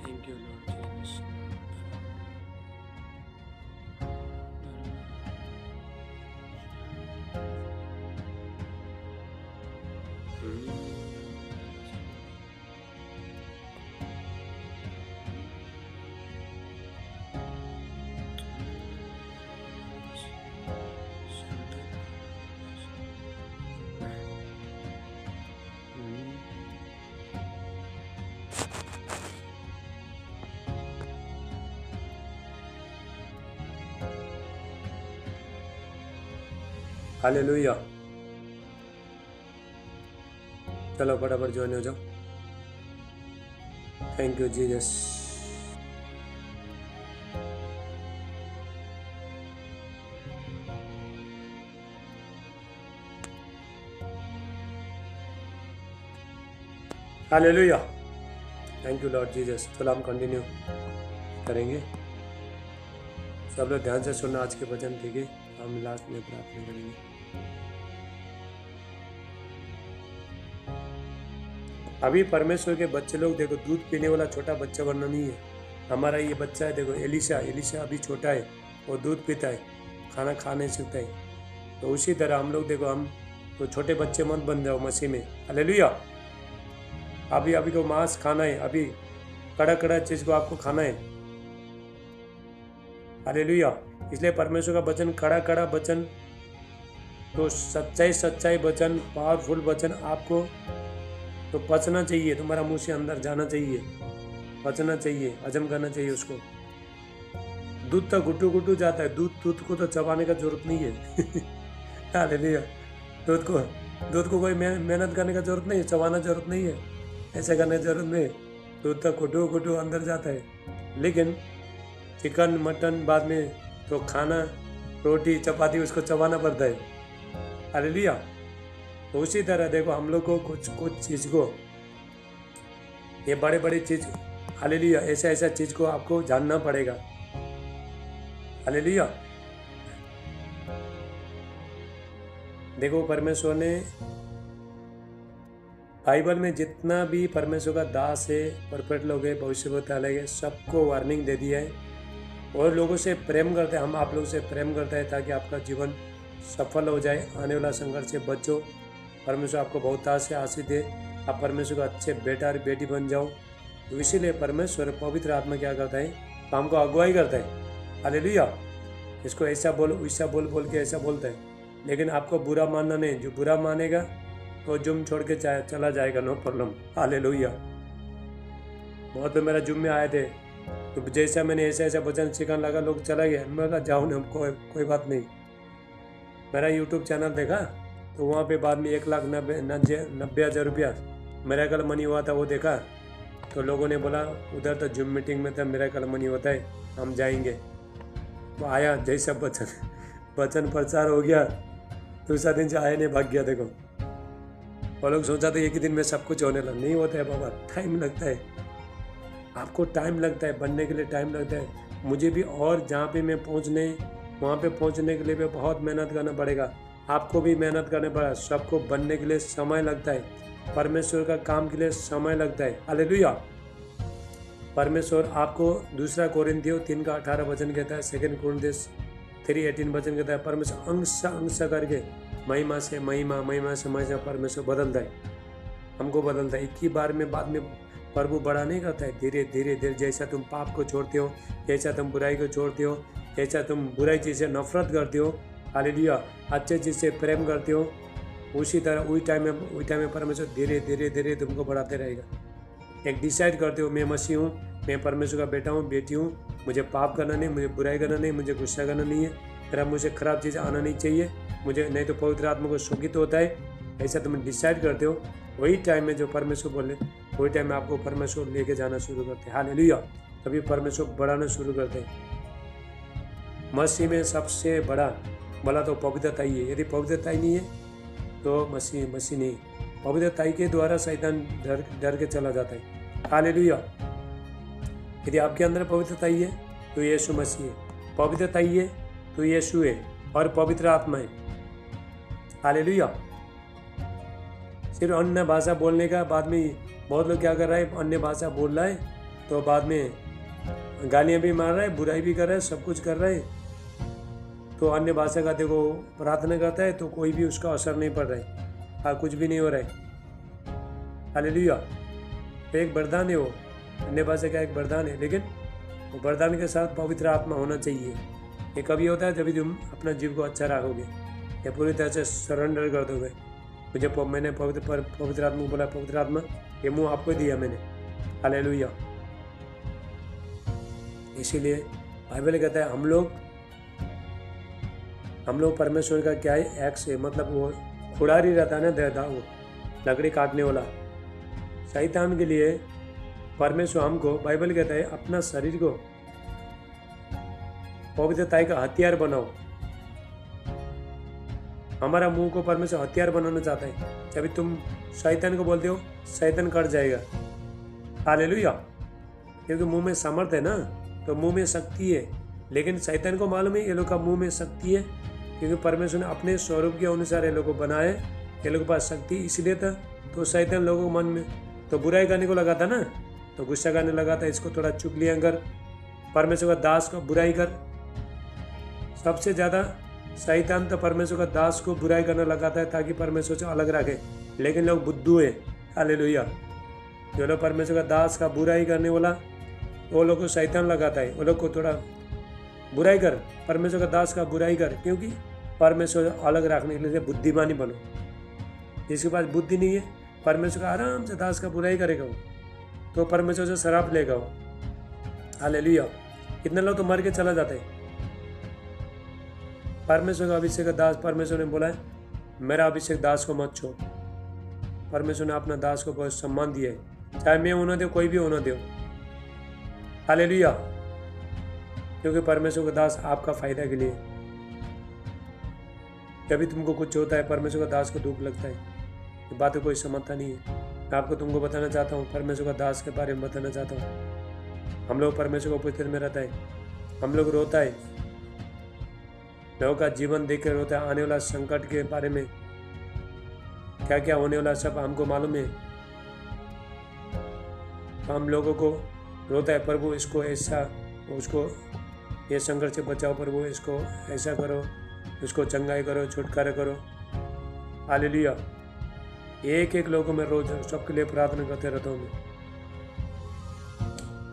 Thank you, Lord Jesus. Hallelujah. चलो फटाफट ज्वाइन हो जाओ। Thank you Jesus. Hallelujah. Thank you Lord Jesus. चलो हम कंटिन्यू करेंगे। सब लोग ध्यान से सुनना आज के वचन, ठीक है। हम लास्ट में प्रार्थना करेंगे। अभी परमेश्वर के बच्चे लोग देखो, दूध पीने वाला छोटा बच्चा बनना नहीं है। हमारा ये बच्चा है, देखो एलिशा अभी छोटा है, वो दूध पीता है, खाना खा नहीं सकता है। तो उसी तरह हम लोग देखो, हम तो छोटे बच्चे मत बन जाओ मसीह में। हालेलुया। अभी को मांस खाना है, अभी कड़ा चीज को आपको खाना है। हालेलुया। इसलिए परमेश्वर का वचन कड़ा वचन, तो सच्चाई वचन, पावरफुल वचन आपको तो पचना चाहिए, तुम्हारा मुंह से अंदर जाना चाहिए, पचना चाहिए, हजम करना चाहिए उसको। दूध तो गुट्टू जाता है, दूध को तो चबाने का जरूरत नहीं है। हालेलुया। दूध को कोई मेहनत करने का जरूरत नहीं है, चबाना जरूरत नहीं है, ऐसे करने की जरूरत नहीं। दूध तो गुट्टू अंदर जाता है। लेकिन चिकन मटन बाद में तो खाना, रोटी चपाती उसको चबाना पड़ता है। हालेलुया। तो उसी तरह देखो हम लोग को कुछ कुछ चीज़ को, ये बड़े बड़े चीज़, हालेलुया, ऐसा ऐसा चीज़ को आपको जानना पड़ेगा। हालेलुया। देखो परमेश्वर ने बाइबल में जितना भी परमेश्वर का दास है, परफेक्ट लोग है, भविष्यवक्ता है, सबको वार्निंग दे दिया है और लोगों से प्रेम करते हैं। हम आप लोगों से प्रेम करते हैं ताकि आपका जीवन सफल हो जाए, आने वाला संघर्ष से बचो। परमेश्वर आपको बहुत से आशीष दे, आप परमेश्वर का अच्छे बेटा और बेटी बन जाओ। तो इसीलिए परमेश्वर पवित्र आत्मा क्या करता है, काम को अगुवाई करता है। हालेलुया। इसको ऐसा बोल वैसा बोल बोल के ऐसा बोलता है, लेकिन आपको बुरा मानना नहीं। जो बुरा मानेगा तो जुम छोड़ के चला जाएगा, नो प्रॉब्लम। हालेलुया। बहुत लोग मेरा जुम में आए थे, तो जैसा मैंने ऐसा ऐसा वचन सिखाने लगा, लोग चला गया। मैं कहा जाओ ना, कोई बात नहीं। मेरा यूट्यूब चैनल देखा तो वहाँ पे बाद में 1,90,000 रुपया मेरा कल मनी हुआ था, वो देखा तो लोगों ने बोला उधर तो जुम मीटिंग में था, मेरा कल मनी होता है, हम जाएंगे। तो आया, जैसा वचन प्रचार हो गया, दूसरा दिन से आया नहीं, भाग गया। देखो वो लोग सोचा था एक ही दिन में सब कुछ होने लगा, नहीं होता है बाबा, टाइम लगता है। आपको टाइम लगता है, बनने के लिए टाइम लगता है। मुझे भी, और जहाँ पे मैं वहाँ पे पहुँचने के लिए भी बहुत मेहनत करना पड़ेगा। आपको भी मेहनत करना पड़ेगा। सबको बनने के लिए समय लगता है, परमेश्वर का काम के लिए समय लगता है। हालेलुया। परमेश्वर आपको दूसरा कोरिन्थियों 3:18 वचन कहता है, 2 कोरिन्थियोस 3:18 वचन कहता है, परमेश्वर अंश करके महिमा से परमेश्वर बदलता है, हमको बदलता है। एक ही बार में, बाद में प्रभु बड़ा नहीं करता है, धीरे धीरे। जैसा तुम पाप को छोड़ते हो, जैसा तुम बुराई को छोड़ते हो, जैसा तुम बुराई चीज़ से नफरत करते हो, हालेलुया, अच्छे चीज़ से प्रेम करते हो, उसी तरह वही टाइम में परमेश्वर धीरे धीरे तुमको बढ़ाते रहेगा। एक डिसाइड करते हो, मैं मसीह हूँ, मैं परमेश्वर का बेटा हूँ, बेटी हूँ, मुझे पाप करना नहीं, मुझे बुराई करना नहीं, मुझे गुस्सा करना नहीं है, मेरा मुझे खराब चीज़ आना नहीं चाहिए, मुझे नहीं तो पवित्र आत्मा को शोकित होता है। ऐसा तुम डिसाइड करते हो, वही टाइम में जो परमेश्वर बोले, वही टाइम में आपको परमेश्वर लेके जाना शुरू करते हैं। हालेलुया। तभी परमेश्वर बढ़ाना शुरू करते हैं। मसीह में सबसे बड़ा भला तो पवित्रता ही है। यदि पवित्रता ही नहीं है तो मसीह नहीं। पवित्रता के द्वारा शैतान डर के चला जाता है। हालेलुया। यदि आपके अंदर पवित्रता ही है तो यीशु मसीह है, पवित्रता ही है तो यीशु है और पवित्र आत्मा है। हालेलुया। सिर्फ अन्य भाषा बोलने का, बाद में बहुत लोग क्या कर रहा है, अन्य भाषा बोल रहा है तो बाद में गालियाँ भी मार रहा है, बुराई भी कर रहा है, सब कुछ कर रहा है। तो अन्य भाषा का देखो प्रार्थना करता है तो कोई भी उसका असर नहीं पड़ रहा है, हाँ, कुछ भी नहीं हो रहा है। हालेलुया। तो एक वरदान है, वो अन्य भाषा का एक वरदान है, लेकिन वो वरदान के साथ पवित्र आत्मा होना चाहिए। ये कभी होता है जब तुम अपना जीव को अच्छा रखोगे या पूरी तरह से सरेंडर कर दोगे। मैंने पवित्र आत्मा को बोला, पवित्र आत्मा ये मुँह आपको दिया मैंने। हालेलुया। इसीलिए बाइबल कहता है हम लोग परमेश्वर का क्या है, एक्स है, मतलब वो खुड़ारी रहता है ना, देता वो लकड़ी काटने वाला। शैतान के लिए परमेश्वर हमको, बाइबल कहता है, अपना शरीर को पवित्रता का हथियार बनाओ। हमारा मुंह को परमेश्वर हथियार बनाना चाहता है। जब तुम शैतान को बोलते हो, शैतान कट जाएगा। हालेलुया। क्योंकि मुंह में सामर्थ्य है ना, तो मुंह में शक्ति है। लेकिन शैतान को मालूम है ये लोग का मुंह में शक्ति है, क्योंकि परमेश्वर ने अपने स्वरूप के अनुसार ये लोग को बनाया। ये लोग के पास शक्ति इसलिए था, तो शैतान लोगों के मन में तो बुराई करने को लगा था ना, तो गुस्सा करने लगा था, इसको थोड़ा चुगलियाँ कर, परमेश्वर का दास को बुराई कर। सबसे ज़्यादा शैतान तो परमेश्वर का दास को बुराई करने लगाता है ताकि परमेश्वर से अलग रखे। लेकिन लोग बुद्धू है। हालेलुया। जो लोग परमेश्वर का दास का बुराई करने वाला, वो लोग को शैतान लगाता है, वो लोग को थोड़ा बुराई कर, परमेश्वर का दास का बुराई कर, क्योंकि परमेश्वर अलग रखने के लिए बुद्धिमानी बनो। जिसके पास बुद्धि नहीं है, परमेश्वर का आराम से दास का बुराई करेगा वो, तो परमेश्वर से शराब लेगा वो। हालेलुया। कितने लोग तो मर के चला जाते हैं। परमेश्वर का अभिषेक का दास, परमेश्वर ने बोला है मेरा अभिषेक दास को मत छोड़। परमेश्वर ने अपना दास को बहुत सम्मान दिया है, चाहे मैं होना दे, कोई भी होना दे। हालेलुया। क्योंकि परमेश्वर का दास आपका फायदा के लिए। जब भी तुमको कुछ होता है, परमेश्वर का दास को दुख लगता है, ये बातें कोई समझता नहीं है। मैं आपको तुमको बताना चाहता हूँ, परमेश्वर का दास के बारे में बताना चाहता हूँ। हम लोग परमेश्वर को उपस्थिति में रहता है, हम लोग रोता है, लोगों का जीवन देख कर रोता है, आने वाला संकट के बारे में क्या क्या होने वाला सब हमको मालूम है। हम लोगों को रोता है, प्रभु इसको ऐसा, उसको ये संकट से बचाओ, प्रभु इसको ऐसा करो, इसको चंगाई करो, छुटकारा करो। हालेलुया। एक एक लोगों में रोज सबके लिए प्रार्थना करते रहता हूँ मैं।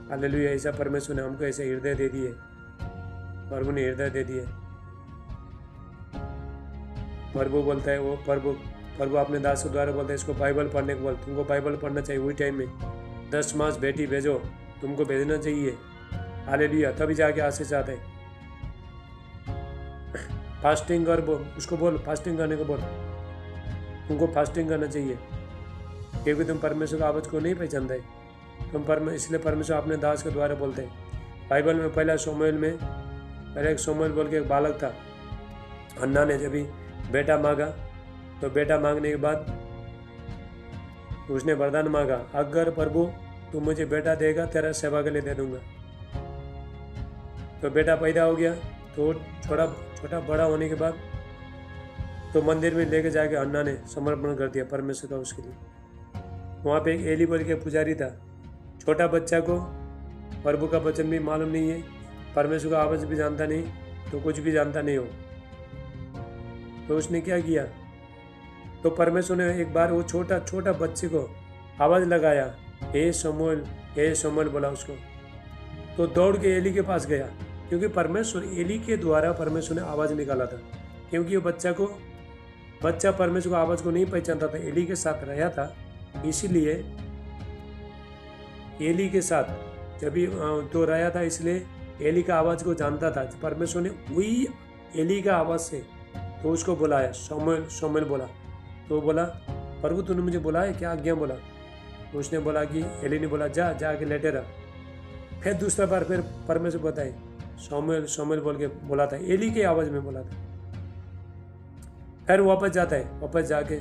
हालेलुया। ऐसा परमेश्वर ने हमको ऐसे हृदय दे दिए, प्रभु ने हृदय दे दिए। प्रभु बोलता है, वो प्रभु अपने दास के द्वारा बोलता है, इसको बाइबल पढ़ने को बोल, तुमको बाइबल पढ़ना चाहिए। वही टाइम में 10 मास बेटी भेजो, तुमको भेजना चाहिए। हालेलुया। तभी जाके आशीष आता है। फास्टिंग कर, बोल उसको, बोल फास्टिंग करने को बोल, तुमको फास्टिंग करना चाहिए, क्योंकि तुम परमेश्वर का आवाज़ को नहीं पहचानते तुम इसलिए परमेश्वर अपने दास के द्वारा बोलते हैं। बाइबल में पहला एक सोमुएल बोल के एक बालक था। हन्ना ने जब भी बेटा मांगा, तो बेटा मांगने के बाद उसने वरदान मांगा, अगर प्रभु तू मुझे बेटा देगा, तेरा सेवा के लिए दे दूंगा। तो बेटा पैदा हो गया। तो छोटा बड़ा होने के बाद तो मंदिर में लेके जाके हन्ना ने समर्पण कर दिया परमेश्वर का उसके लिए। वहाँ पे एक एली बोल के पुजारी था। छोटा बच्चा को प्रभु का वचन भी मालूम नहीं है, परमेश्वर का आवाज़ भी जानता नहीं, तो कुछ भी जानता नहीं हो। तो उसने क्या किया, तो परमेश्वर ने एक बार वो छोटा बच्चे को आवाज़ लगाया, ए शमूएल बोला उसको। तो दौड़ के एली के पास गया, क्योंकि परमेश्वर एली के द्वारा परमेश्वर ने आवाज़ निकाला था। क्योंकि वो बच्चा परमेश्वर को आवाज़ को नहीं पहचानता था, एली के साथ रहा था, इसीलिए एली के साथ जब भी तो रहा था, इसलिए एली का आवाज़ को जानता था। परमेश्वर ने वही एली का आवाज़ से तो उसको बुलाया, शमूएल बोला। तो बोला, प्रभु तूने मुझे बुलाया, क्या आज्ञा बोला। तो उसने बोला कि, एली ने बोला, जाके लेटे रहा। फिर दूसरा बार फिर परमेश्वर बताए, शमूएल बोल के बोला था, एली के आवाज़ में बोला था। फिर वापस जाता है, वापस जाके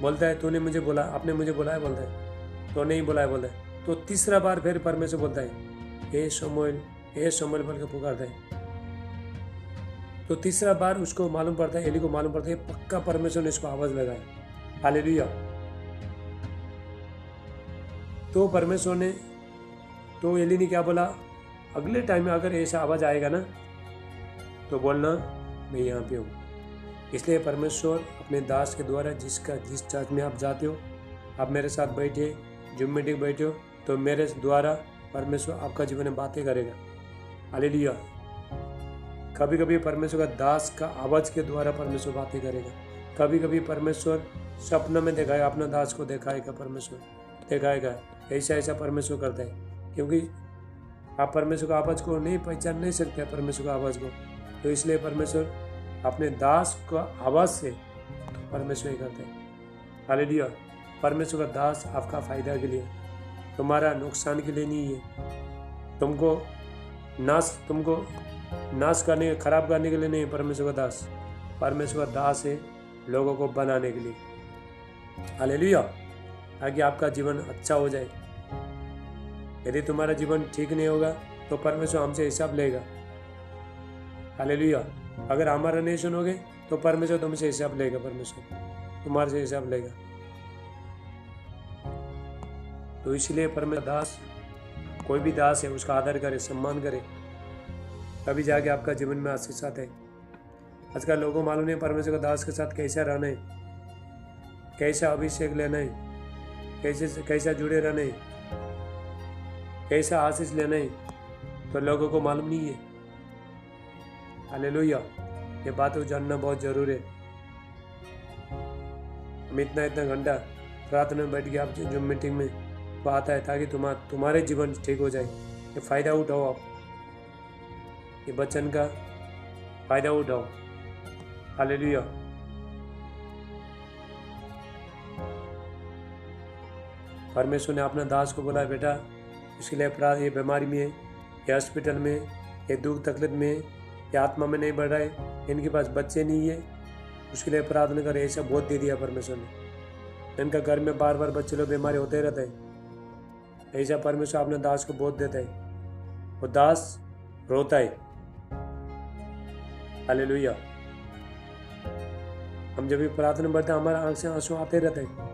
बोलता है, तूने मुझे बोला, आपने मुझे बुलाया, बोलता है, तो नहीं बुलाया, बोलता है। तो तीसरा बार फिर परमेश्वर बोलता है, हे शमूएल बोल के पुकारता है। तो तीसरा बार उसको मालूम पड़ता है, एली को मालूम पड़ता है, पक्का परमेश्वर ने इसको आवाज़ लगाया। हालेलुया। तो परमेश्वर ने, तो एली ने क्या बोला, अगले टाइम में अगर ऐसा आवाज़ आएगा ना, तो बोलना मैं यहाँ पे हूँ। इसलिए परमेश्वर अपने दास के द्वारा जिस चर्च में आप जाते हो, आप मेरे साथ बैठे, जूम मीटिंग बैठे हो, तो मेरे द्वारा परमेश्वर आपका जीवन में बातें करेगा। हालेलुया। कभी कभी परमेश्वर का दास का आवाज़ के द्वारा परमेश्वर बातें करेगा। कभी कभी परमेश्वर सपना में दिखाएगा, अपना दास को दिखाएगा, परमेश्वर दिखाएगा। ऐसा परमेश्वर करता है, क्योंकि आप परमेश्वर का आवाज़ को नहीं पहचान नहीं सकते, परमेश्वर का आवाज़ को। तो इसलिए परमेश्वर अपने दास का आवाज़ से तो परमेश्वर ही करते हैं। हालेलुया। परमेश्वर का दास आपका फ़ायदा के लिए, तुम्हारा नुकसान के लिए नहीं है। तुमको नाश करने, खराब करने के लिए नहीं। परमेश्वर का दास है लोगों को बनाने के लिए। हालेलुया। ताकि आपका जीवन अच्छा हो जाए। यदि तुम्हारा जीवन ठीक नहीं होगा तो परमेश्वर हमसे हिसाब लेगा। हालेलुया। अगर हमारा नहीं सुनोगे तो परमेश्वर तुमसे हिसाब लेगा, परमेश्वर तुम्हारे से हिसाब लेगा। तो इसलिए परमेश्वर दास, कोई भी दास है उसका आदर करे, सम्मान करे, तभी जाके आपका जीवन में आशीष आता है। आजकल लोगों को मालूम नहीं परमेश्वर का दास के साथ कैसा रहना है, कैसा अभिषेक लेना है, कैसा जुड़े रहना है, कैसा आशीष लेना है, तो लोगों को मालूम नहीं है। हालेलुया। ये बात को जानना बहुत जरूरी है। हम इतना घंटा प्रार्थना में बैठ के आप जो मीटिंग में वो आता है, ताकि तुम्हारे जीवन ठीक हो जाए। ये फ़ायदा उठाओ, आप ये वचन का फ़ायदा उठाओ। हालेलुया। परमेश्वर ने अपना दास को बोला, बेटा इसके लिए अपराध, ये बीमारी में है, ये हॉस्पिटल में, ये दुख तकलीफ में, ये आत्मा में नहीं बढ़ रहा है, इनके पास बच्चे नहीं है, उसके लिए प्रार्थना करे। ऐसा बहुत दे दिया परमेश्वर ने। जिनका घर में बार बार बच्चे लोग बीमारी होते रहते हैं, ऐसा परमेश्वर अपने दास को बोध देता है। वो दास रोता है। हालेलुया। हम जब भी प्रार्थना करते हैं हमारे आंख से आंसू आते रहते हैं।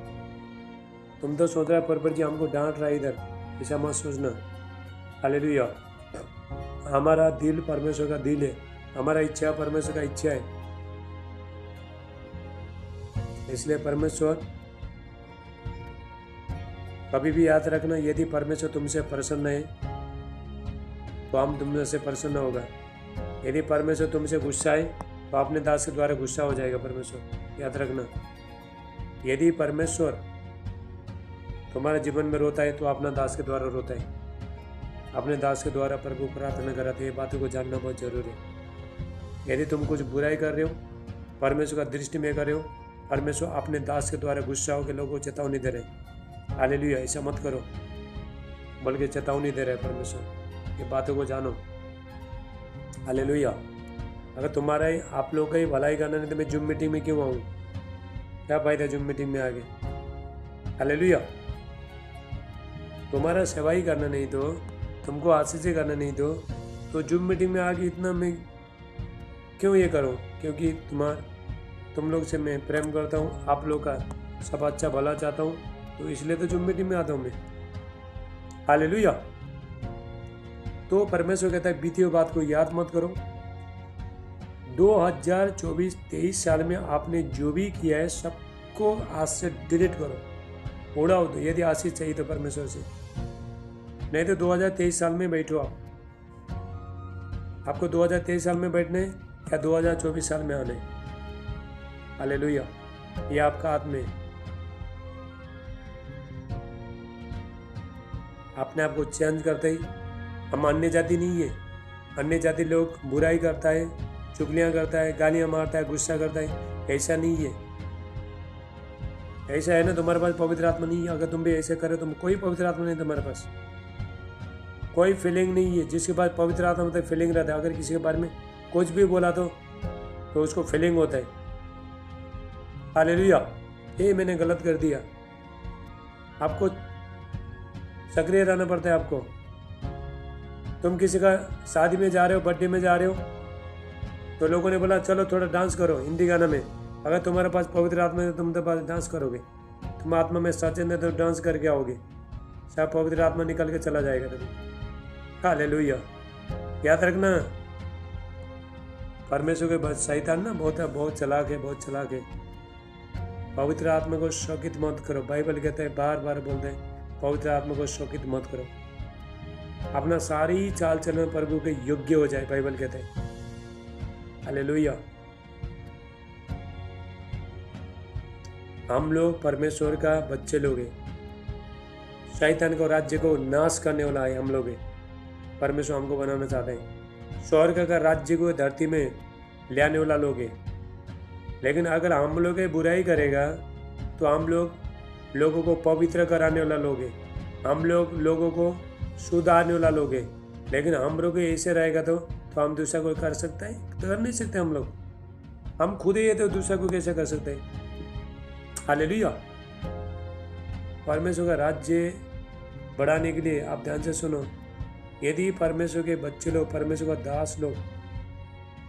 तुम तो सोच रहा है परपर जी हमको डांट रहा है इधर, ऐसा मत सोचना। हालेलुया। हमारा दिल परमेश्वर का दिल है, हमारा इच्छा परमेश्वर का इच्छा है। इसलिए परमेश्वर कभी भी याद रखना, यदि परमेश्वर तुमसे प्रसन्न है तो हम तुमसे प्रसन्न होगा। यदि परमेश्वर तुमसे गुस्सा है तो अपने दास के द्वारा गुस्सा हो जाएगा परमेश्वर, याद रखना। यदि परमेश्वर तुम्हारे जीवन में रोता है तो अपना दास के द्वारा रोता है, अपने दास के द्वारा प्रभु प्रार्थना कराते हैं। बातों को जानना बहुत जरूरी है। यदि तुम कुछ बुराई कर रहे हो, परमेश्वर का दृष्टि में कर रहे हो, परमेश्वर अपने दास के द्वारा गुस्सा होकर लोगों को चेतावनी दे रहे। हालेलुया। ऐसा मत करो, बल्कि चेतावनी दे रहे परमेश्वर, ये बातों को जानो। हालेलुया। अगर तुम्हारा ही आप लोग का ही भलाई करना नहीं तो मैं जूम मीटिंग में क्यों आऊँ? क्या फायदा जूम मीटिंग में आगे? हालेलुया। तुम्हारा सेवाई करना नहीं तो, तुमको आशीष करना नहीं तो जूम मीटिंग में आके इतना मैं क्यों ये करूँ? क्योंकि तुम लोग से मैं प्रेम करता हूँ, आप लोग का सब अच्छा भला चाहता हूँ, तो इसलिए तो जूम मीटिंग में आता हूँ मैं। हालेलुया। तो परमेश्वर कहता है बीती हुई बात को याद मत करो। 2024-23 साल में आपने जो भी किया है सबको आज से डिलीट करो, उड़ाओ दो। यदि आशीष चाहिए तो परमेश्वर से, नहीं तो 2023 साल में बैठो। आपको 2023 साल में बैठने या 2024 साल में आने? हालेलुया। ये आपका हाथ में। अपने आप को चेंज करते ही। हम अन्य जाति नहीं है। अन्य जाति लोग बुराई करता है, चुगलियां करता है, गालियां मारता है, गुस्सा करता है। ऐसा नहीं है। ऐसा है ना, तुम्हारे पास पवित्र आत्मा नहीं है। अगर तुम भी ऐसे करे तो कोई पवित्र आत्मा नहीं तुम्हारे पास, कोई फीलिंग नहीं है। जिसके पास पवित्र आत्मा मतलब फीलिंग रहता है। अगर किसी के बारे में कुछ भी बोला तो उसको फीलिंग होता है। हालेलुया। ये मैंने गलत कर दिया। आपको सक्रिय रहना पड़ता है। आपको तुम किसी का शादी में जा रहे हो, बर्थडे में जा रहे हो, तो लोगों ने बोला चलो थोड़ा डांस करो हिंदी गाना में। अगर तुम्हारे पास पवित्र आत्मा है तो तुम तो पास डांस करोगे। तुम आत्मा में सचेत है तो डांस करके आओगे, सब पवित्र आत्मा निकल के चला जाएगा तुम्हें। हालेलुया। याद रखना, परमेश्वर के शैतान ना बहुत चालाक है, बहुत चालाक है। पवित्र आत्मा को शोकित मत करो। बाइबल कहता है, बार बार बोलते हैं, पवित्र आत्मा को शोकित मत करो। अपना सारी चाल चलन प्रभु के योग्य हो जाए, बाइबल कहता है। हालेलुया। हम लोग परमेश्वर का बच्चे लोग हैं। शैतान को राज्य को नाश करने वाला है हम लोग हैं। परमेश्वर हमको बनाना चाहते हैं। स्वर्ग का राज्य को धरती में ले आने वाला लोग हैं। लेकिन अगर हम लोग बुराई करेगा तो हम लोग लोगों को पवित्र कराने वाला लोग हैं। हम लोग लोगों को सुधारने वाला लोग हैं। लेकिन हम लोग ऐसे रहेगा तो हम दूसरा कोई कर सकता है? तो कर नहीं सकते। हम लोग, हम खुद ही है तो दूसरा को कैसे कर सकते हैं? हालेलुया। परमेश्वर का राज्य बढ़ाने के लिए आप ध्यान से सुनो। यदि परमेश्वर के बच्चे लोग, परमेश्वर का दास लोग,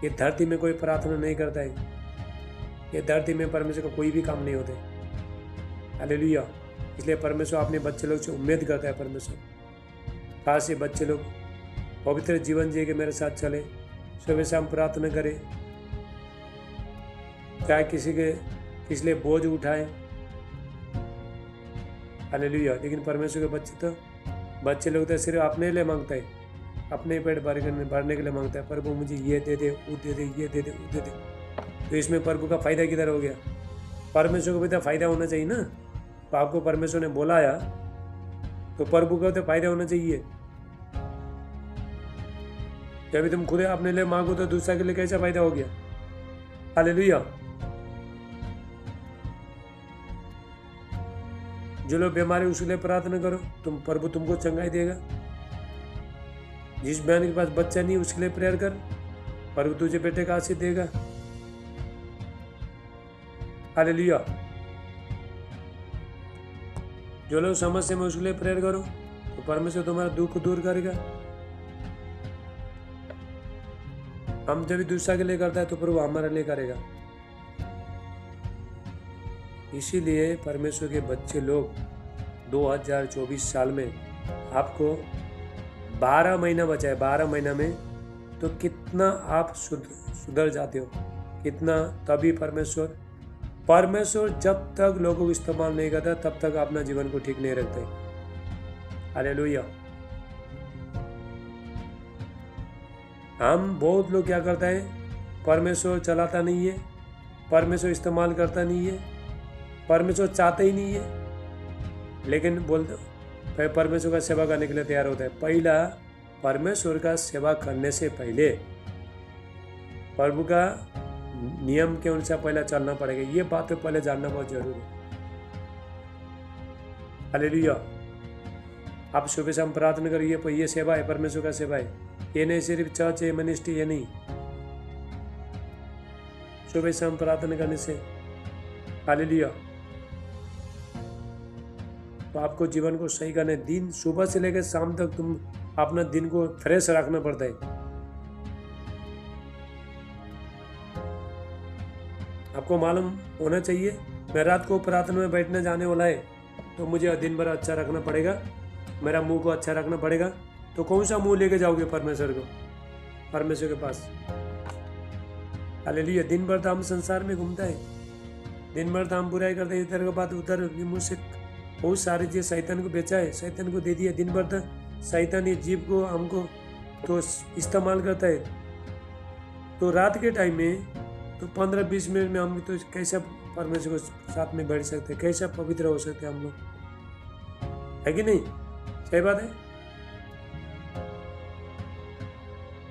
ये धरती में कोई प्रार्थना नहीं करता है, ये धरती में परमेश्वर का कोई भी काम नहीं होता है। हालेलुया। इसलिए परमेश्वर अपने बच्चे लोग से उम्मीद करता है। परमेश्वर खास ये बच्चे लोग पवित्र जीवन जिए के मेरे साथ चले, सुबह शाम प्रार्थना करें, चाहे किसी लिए बोझ उठाए। हालेलुया। लेकिन परमेश्वर के बच्चे लोग तो सिर्फ अपने लिए मांगता है, अपने पेट भरने के लिए मांगता है। प्रभु मुझे ये दे दे, वो दे दे, ये दे दे, वो दे दे। तो इसमें प्रभु का फायदा किधर हो गया? परमेश्वर को भी तो फायदा होना चाहिए ना। तो आपको परमेश्वर ने बुलाया तो प्रभु को तो फायदा होना चाहिए। जब तुम खुद अपने लिए मांगो तो दूसरा के लिए कैसा फायदा हो गया? हालेलुया। जो लोग बीमार है उसके लिए प्रार्थना करो, प्रभु तुमको चंगाई देगा। जिस बहन के पास बच्चा नहीं उसके लिए प्रेयर कर, प्रभु तुझे बेटे का आशीष देगा। हालेलुया। जो लोग समस्या में उसके लिए प्रेयर करो तो परमेश्वर तुम्हारा दुख दूर करेगा। हम जब भी दूसरा के लिए करता है तो प्रभु हमारे लिए करेगा। इसीलिए परमेश्वर के बच्चे लोग 2024 साल में आपको 12 महीना बचा है, 12 महीना में तो कितना आप सुधर जाते हो, कितना। तभी परमेश्वर जब तक लोगों को इस्तेमाल नहीं करता तब तक अपना जीवन को ठीक नहीं रखते। हालेलुया। हम बहुत लोग क्या करता है, परमेश्वर चलाता नहीं है, परमेश्वर इस्तेमाल करता नहीं है, परमेश्वर चाहता ही नहीं है, लेकिन बोलते परमेश्वर का सेवा करने के लिए तैयार होता है। पहला परमेश्वर का सेवा करने से पहले प्रभु का नियम के अनुसार पहले चलना पड़ेगा। ये बात तो पहले जानना बहुत जरूरी है। हालेलुया। आप सुबह शाम प्रार्थना करिए, पर ये सेवा है, परमेश्वर का सेवा है। ये नहीं सिर्फ चर्च है, मिनिस्ट्री, ये नहीं। सुबह शाम प्रार्थना करने से, हालेलुया, तो आपको जीवन को सही करना है। दिन सुबह से लेकर शाम तक तुम अपना दिन को फ्रेश रखना पड़ता है। आपको मालूम होना चाहिए, मैं रात को प्रार्थना में बैठने जाने वाला है तो मुझे दिन भर अच्छा रखना पड़ेगा, मेरा मुंह को अच्छा रखना पड़ेगा। तो कौन सा मुंह लेके जाओगे परमेश्वर के पास? हालेलुया। दिन भर तो हम संसार में घूमता है, दिन भर तो हम बुराई करते हैं, इधर के बाद उधर। मुझसे बहुत सारी चीज़ शैतान को बेचा है, शैतान को दे दिया। दिन भर तो शैतान ये जीव को हमको तो इस्तेमाल करता है। तो रात के टाइम में तो 15-20 मिनट में हम तो कैसे परमेश्वर के साथ में बैठ सकते हैं, कैसे पवित्र हो सकते हैं हम लोग, है कि नहीं? सही बात है।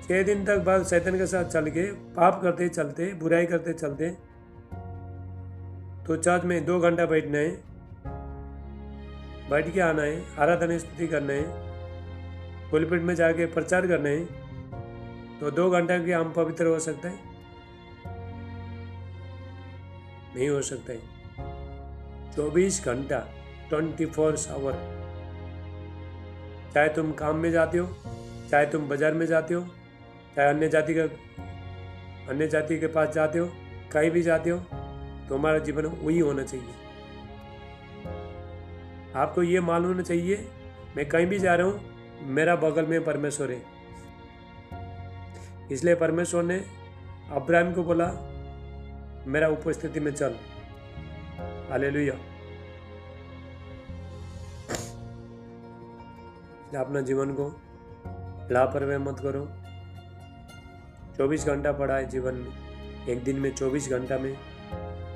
6 दिन तक बाद शैतान के साथ चल के पाप करते चलते, बुराई करते चलते, तो चर्च में 2 घंटा बैठना है, बैठ के आना है, आराधना स्तुति करना है, पुलपिट में जाके प्रचार करना है, तो 2 घंटा के हम पवित्र हो सकते हैं? नहीं हो सकता है। 24 घंटा 24 आवर, चाहे तुम काम में जाते हो, चाहे तुम बाजार में जाते हो, चाहे अन्य जाति के पास जाते हो, कहीं भी जाते हो, तो हमारा जीवन वही होना चाहिए। आपको ये मालूम होना चाहिए, मैं कहीं भी जा रहा हूँ, मेरा बगल में परमेश्वर है। इसलिए परमेश्वर ने अब्राहम को बोला, मेरा उपस्थिति में चल। हालेलुया। अपना जीवन को लापरवाही मत करो। 24 घंटा पड़ा है जीवन में, एक दिन में 24 घंटा में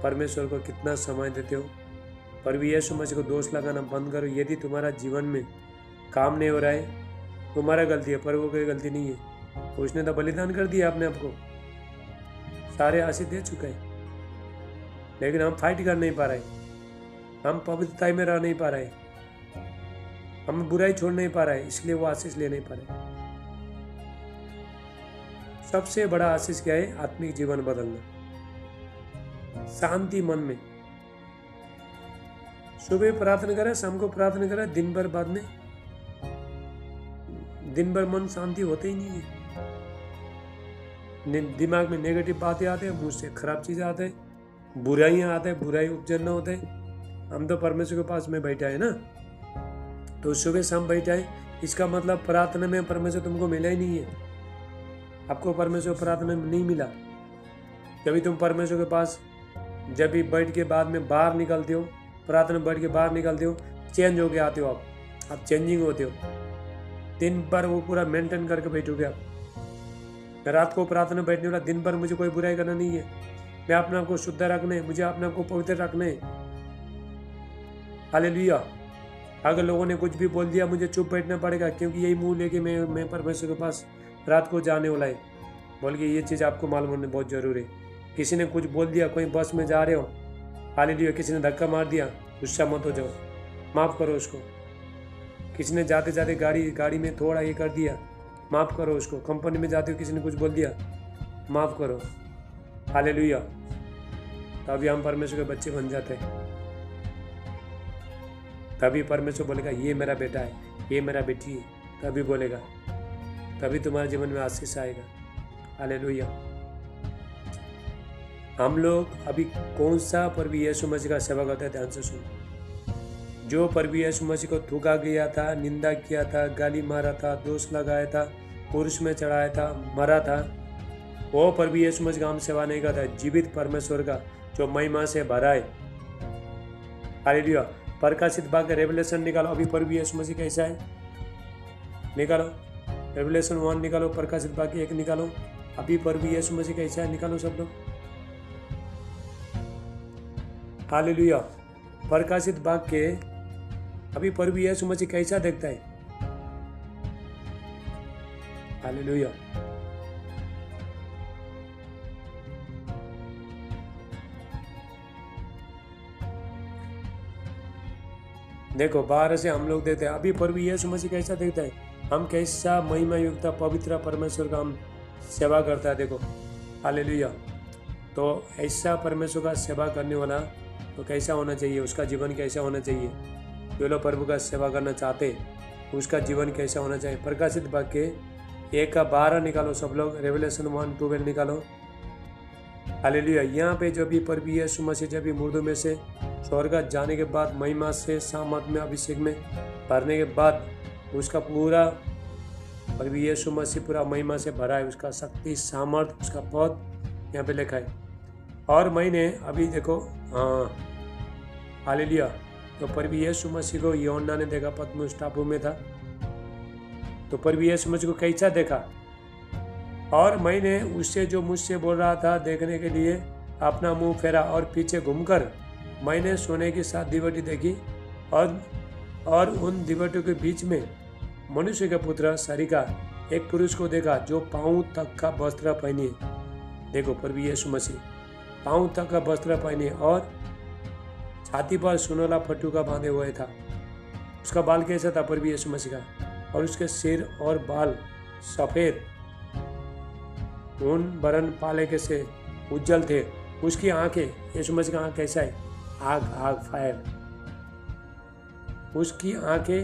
परमेश्वर को कितना समय देते हो? पर भी यीशु मसीह को दोष लगाना बंद करो। यदि तुम्हारा जीवन में काम नहीं हो रहा है, तुम्हारा गलती है, पर वो कोई गलती नहीं है। उसने तो बलिदान कर दिया अपने आप को, सारे आशीष दे चुका है, लेकिन हम फाइट कर नहीं पा रहे, हम पवित्रता में रह नहीं पा रहे, हम बुराई छोड़ नहीं पा रहे, इसलिए वो आशीष ले नहीं पा रहे। सबसे बड़ा आशीष क्या है? आत्मिक जीवन बदलना, शांति मन में। सुबह प्रार्थना करें, शाम को प्रार्थना करें, दिन भर बाद में दिन भर मन शांति होते ही नहीं है। दिमाग में नेगेटिव बातें आते हैं, मुंह से खराब चीजें आते हैं, बुराइयां आते हैं, बुराई उपजन होते हैं। हम तो परमेश्वर के पास में बैठा है ना, तो सुबह शाम बैठा है, इसका मतलब प्रार्थना में परमेश्वर तुमको मिला ही नहीं है। आपको परमेश्वर प्रार्थना में नहीं मिला। जब भी तुम परमेश्वर के पास जब भी बैठ के बाद में बाहर निकलते हो, प्रार्थना बैठ के बाहर निकलते हो, चेंज हो के आते हो, आप चेंजिंग होते हो। दिन भर वो पूरा मेंटेन करके बैठोगे आप। मैं रात को प्रार्थना बैठने वाला, दिन भर मुझे कोई बुराई करना नहीं है, मैं अपने आप को शुद्ध रखना है, मुझे अपने आप को पवित्र रखना है। हालेलुया। अगर लोगों ने कुछ भी बोल दिया, मुझे चुप बैठना पड़ेगा, क्योंकि यही मुंह लेके मैं परमेश्वर के पास रात को जाने वाला है। बोल के ये चीज़ आपको मालूम होना बहुत जरूरी है। किसी ने कुछ बोल दिया, कोई बस में जा रहे हो, हालेलुया, किसी ने धक्का मार दिया, गुस्सा मत हो जाओ, माफ़ करो उसको। किसी ने जाते जाते गाड़ी में थोड़ा ये कर दिया, माफ़ करो उसको। कंपनी में जाते हो, किसी ने कुछ बोल दिया, माफ़ करो। हालेलुया। तभी हम परमेश्वर के बच्चे बन जाते हैं। तभी परमेश्वर बोलेगा ये मेरा बेटा है, ये मेरा बेटी है, तभी बोलेगा, तभी तुम्हारे जीवन में आशीष आएगा। हालेलुया। हम लोग अभी कौन सा प्रभु यीशु मसीह का सेवा करते हैं, ध्यान से सुनो। जो प्रभु यीशु मसीह को थूका गया था, निंदा किया था, गाली मारा था, दोष लगाया था, क्रूस में चढ़ाया था, मरा था, वो प्रभु यीशु मसीह का हम सेवा नहीं करता। जीवित परमेश्वर का जो महिमा से भरा है। हालेलुया। प्रकाशित वाक्य रेवलेशन निकालो, अभी प्रभु यीशु मसीह कैसा है निकालो। रेवलेशन 1 निकालो, प्रकाशित वाक्य 1 निकालो, अभी प्रभु यीशु मसीह कैसा है निकालो सब लोग। हालेलुया। प्रकाशित वाक्य अभी प्रभु यीशु मसीह कैसा देखता है। हालेलुया। देखो बाहर से हम लोग देखते हैं, अभी प्रभु यीशु मसीह कैसा देखता है, हम कैसा महिमा युक्त पवित्र परमेश्वर का हम सेवा करता है। देखो हालेलुया। तो ऐसा परमेश्वर का सेवा करने वाला तो कैसा होना चाहिए, उसका जीवन कैसा होना चाहिए। जो लोग प्रभु का सेवा करना चाहते उसका जीवन कैसा होना चाहिए। प्रकाशित वाक्य 1:12 निकालो सब लोग, रेवलेशन 1:12 निकालो। हालेलुया। यहाँ पे जो भी प्रभु यीशु मसीह जब भी मुर्दों में से स्वर्ग जाने के बाद महिमा से सामर्थ में अभिषेक में भरने के बाद उसका पूरा प्रभु यीशु मसीह पूरा महिमा से भरा है, उसका शक्ति सामर्थ उसका पद यहाँ पे लिखा है। और मैंने अभी देखो हालेलुया। तो प्रभु यीशु मसीह को यूहन्ना ने देखा, पतमुस टापू में था, तो प्रभु यीशु मसीह को कैसा देखा। और मैंने उससे जो मुझसे बोल रहा था देखने के लिए अपना मुंह फेरा और पीछे घूमकर मैंने सोने की 7 दीवटी देखी और उन दीवटियों के बीच में मनुष्य के पुत्र सरीका एक पुरुष को देखा जो पांव तक का वस्त्र पहने। देखो प्रभु यीशु मसीह पांव तक का वस्त्र पहने और छाती पर सुनहला फटुका बांधे हुए था। उसका बाल कैसा था प्रभु यीशु मसीह का, और उसके सिर और बाल सफेद ऊन बरन पाले के से उज्जवल थे। उसकी आंखें, यीशु मसीह का आंख कैसा है, आग आग फायर। उसकी आंखें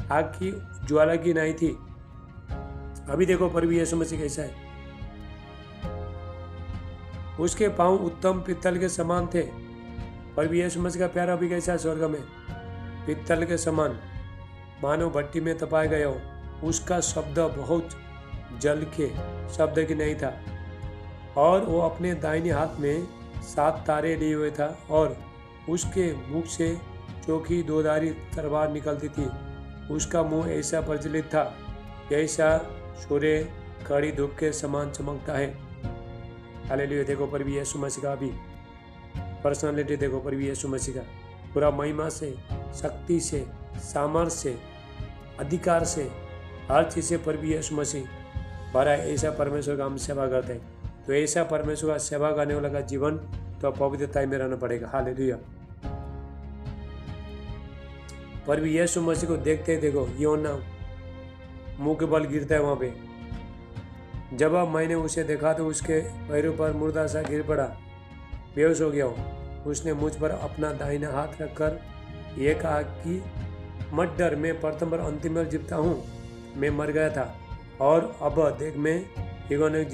आग की ज्वाला की नहीं थी। अभी देखो प्रभु यीशु मसीह कैसा है। उसके पांव उत्तम पित्तल के समान थे। प्रभु यीशु मसीह का प्यारा अभी कैसा है स्वर्ग में, पित्तल के समान, मानो भट्टी में तपाया गया हो। उसका शब्द बहुत जल के शब्द की नहीं था, और वो अपने दाहिने हाथ में 7 तारे लिए हुए था, और उसके मुख से चोखी 2धारी तलवार निकलती थी। उसका मुंह ऐसा प्रज्वलित था जैसा सूर्य कड़ी धूप के समान चमकता है। हालेलुया। देखो प्रभु यीशु मसीह का अभी पर्सनालिटी, देखो प्रभु यीशु मसीह का पूरा महिमा से, शक्ति से, सामर्थ्य से, अधिकार से, हर चीज़ से प्रभु यीशु मसीह भरा है। ऐसा परमेश्वर का हम सेवा करते हैं। तो ऐसा परमेश्वर का सेवा करने वाला का जीवन तो पवित्रता में रहना पड़ेगा। हालेलुया। प्रभु यीशु मसीह को देखते ही देखो यूहन्ना मुंह के बल गिरता है वहाँ पे। जब मैंने उसे देखा तो उसके पैरों पर मुर्दा सा गिर पड़ा, बेहोश हो गया हूँ। उसने मुझ पर अपना दाहिना हाथ रखकर ये कहा कि मत डर, मैं प्रथम और अंतिम बार जीवता हूँ। मैं मर गया था और अब देख मैं युगानुयुग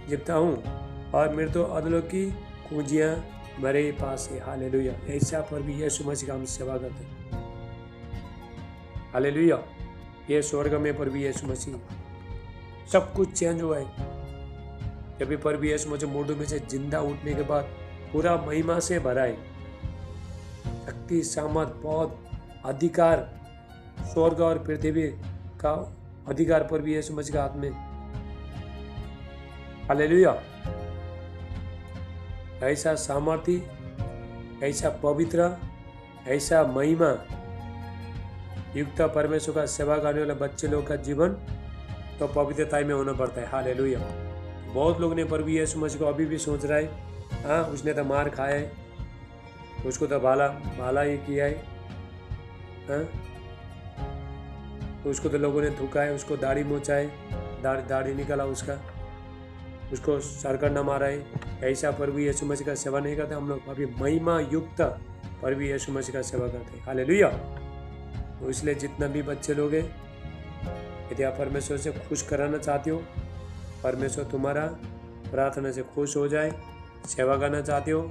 जीवता हूँ, और मेरे तो अदलों की कुंजियाँ मेरे पास है। हालेलुया। ऐसा प्रभु यीशु मसीह का हम सेवा करते हैं। हालेलुया। ये स्वर्ग में प्रभु यीशु मसीह सब कुछ चेंज हुआ है। जब भी प्रभु यीशु मसीह मुर्दों में से जिंदा उठने के बाद पूरा महिमा से भरा है। शक्ति, सामर्थ, पद, अधिकार, स्वर्ग और पृथ्वी का अधिकार प्रभु यीशु मसीह के हाथ में। हालेलुया। ऐसा सामर्थी, ऐसा पवित्र, ऐसा महिमा युक्त परमेश्वर का सेवा करने वाले बच्चे लोग का जीवन तो पवित्रता में होना पड़ता है। हालेलुया। बहुत लोग ने प्रभु यीशु मसीह को अभी भी सोच रहा है, हाँ उसने तो मार खाया है, उसको तो भाला ही किया है, हाँ उसको तो लोगों ने थूका है, उसको दाढ़ी मोचा है, दाढ़ी निकाला उसको सरकंडा मारा है। ऐसा प्रभु यीशु मसीह का सेवा नहीं करते हम लोग। अभी महिमा युक्त पर भी यीशु मसीह का सेवा करते हैं। हालेलुया। तो इसलिए जितना भी बच्चे लोग हैं, यदि आप परमेश्वर से खुश कराना चाहते हो, परमेश्वर तुम्हारा प्रार्थना से खुश हो जाए, सेवा करना चाहते हो,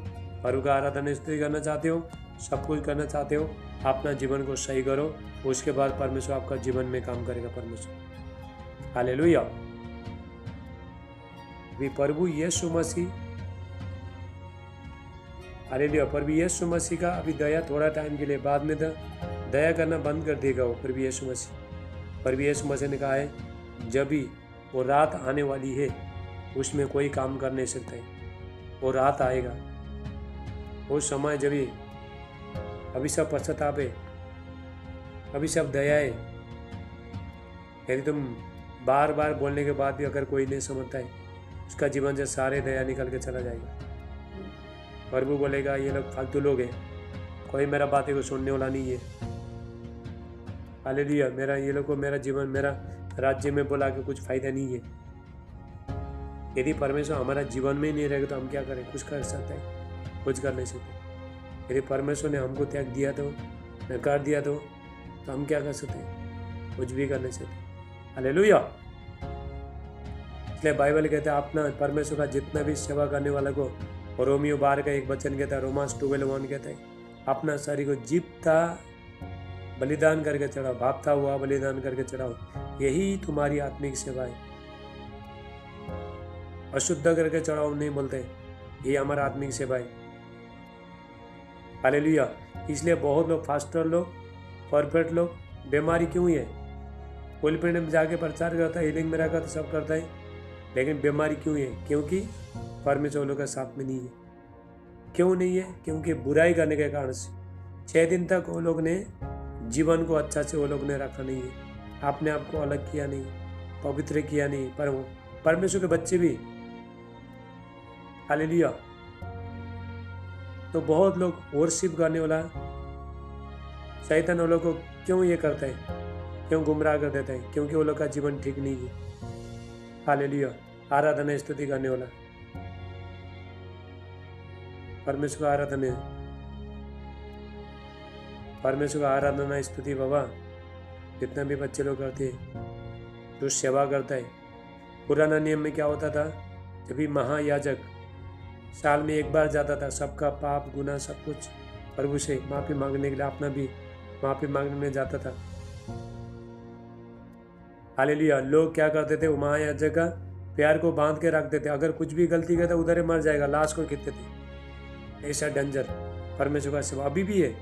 प्रभु का आराधना स्तुति करना चाहते हो, सब कुछ करना चाहते हो, अपना जीवन को सही करो, उसके बाद परमेश्वर आपका जीवन में काम करेगा परमेश्वर। हालेलुया। अभी प्रभु यीशु मसीह, हालेलुया, प्रभु यीशु मसीह का अभी दया थोड़ा टाइम के लिए, बाद में दया करना बंद कर देगा वो प्रभु यीशु मसीह। प्रभु यीशु मसीह ने कहा है जब भी वो रात आने वाली है, उसमें कोई काम कर नहीं सकता है। वो रात आएगा, वो समय जब भी अभी सब पश्चाताप है, अभी सब दया है। यदि तुम बार बार बोलने के बाद भी अगर कोई नहीं समझता है, उसका जीवन से सारे दया निकल के चला जाएगा। प्रभु बोलेगा ये लोग फालतू लोग हैं, कोई मेरा बातें को सुनने वाला नहीं है। हालेलुया। मेरा ये लोग को मेरा जीवन, मेरा राज्य में बोला के कुछ फायदा नहीं है। यदि परमेश्वर हमारा जीवन में ही नहीं रहेगा तो हम क्या करें? कुछ कर सकते हैं? कुछ कर नहीं सकते। यदि परमेश्वर ने हमको त्याग दिया तो, नकार दिया तो हम क्या कर सकते हैं? कुछ भी कर नहीं सकते। हालेलुया। इसलिए बाइबल कहता है अपना परमेश्वर का जितना भी सेवा करने वाला को, और रोमियो 12 का एक वचन कहता है, रोमांस 12:1 कहता है, अपना शरीर को जीवता बलिदान करके चढ़ाओ, भापता हुआ बलिदान करके चढ़ाओ, यही तुम्हारी आत्मिक सेवा है। अशुद्ध करके चढ़ाओ नहीं बोलते, यही हमारा आत्मिक सेवा है। हालेलुया। इसलिए बहुत लोग, फास्टर लोग, परफेक्ट लोग, बीमारी क्यों है? पुलपिट में जाके प्रचार करता है, हीलिंग मेरा करता, सब करता है, लेकिन बीमारी क्यों है? क्योंकि परमेश्वर लोग का साथ में नहीं है। क्यों नहीं है? क्योंकि बुराई करने के कारण से 6 दिन तक वो लोग ने जीवन को अच्छा से वो लोग ने रखा नहीं है, अपने आप को अलग किया नहीं, पवित्र किया नहीं। पर परमेश्वर के बच्चे भी, हालेलुया। तो बहुत लोग वर्शिप करने वाला शैतान वो लोग को क्यों ये करता है, क्यों गुमराह कर देता है? क्योंकि वो लोग का जीवन ठीक नहीं है। हालेलुया। आराधना स्तुति करने वाला, परमेश्वर का आराधना, परमेश्वर का आराधना स्तुति बाबा जितना भी बच्चे लोग करते हैं, जो सेवा करता है। पुराना नियम में क्या होता था? जब भी महायाजक साल में एक बार जाता था, सबका पाप गुनाह सब कुछ प्रभु से माफी मांगने के लिए, अपना भी माफी मांगने जाता था। हालेलुया। लोग क्या करते थे? वो महायाजक का प्यार को बांध के रख देते, अगर कुछ भी गलती करता उधर ही मर जाएगा, लाश को खींचते थे। ऐसा डेंजर परमेश्वर का सेवा अभी भी है,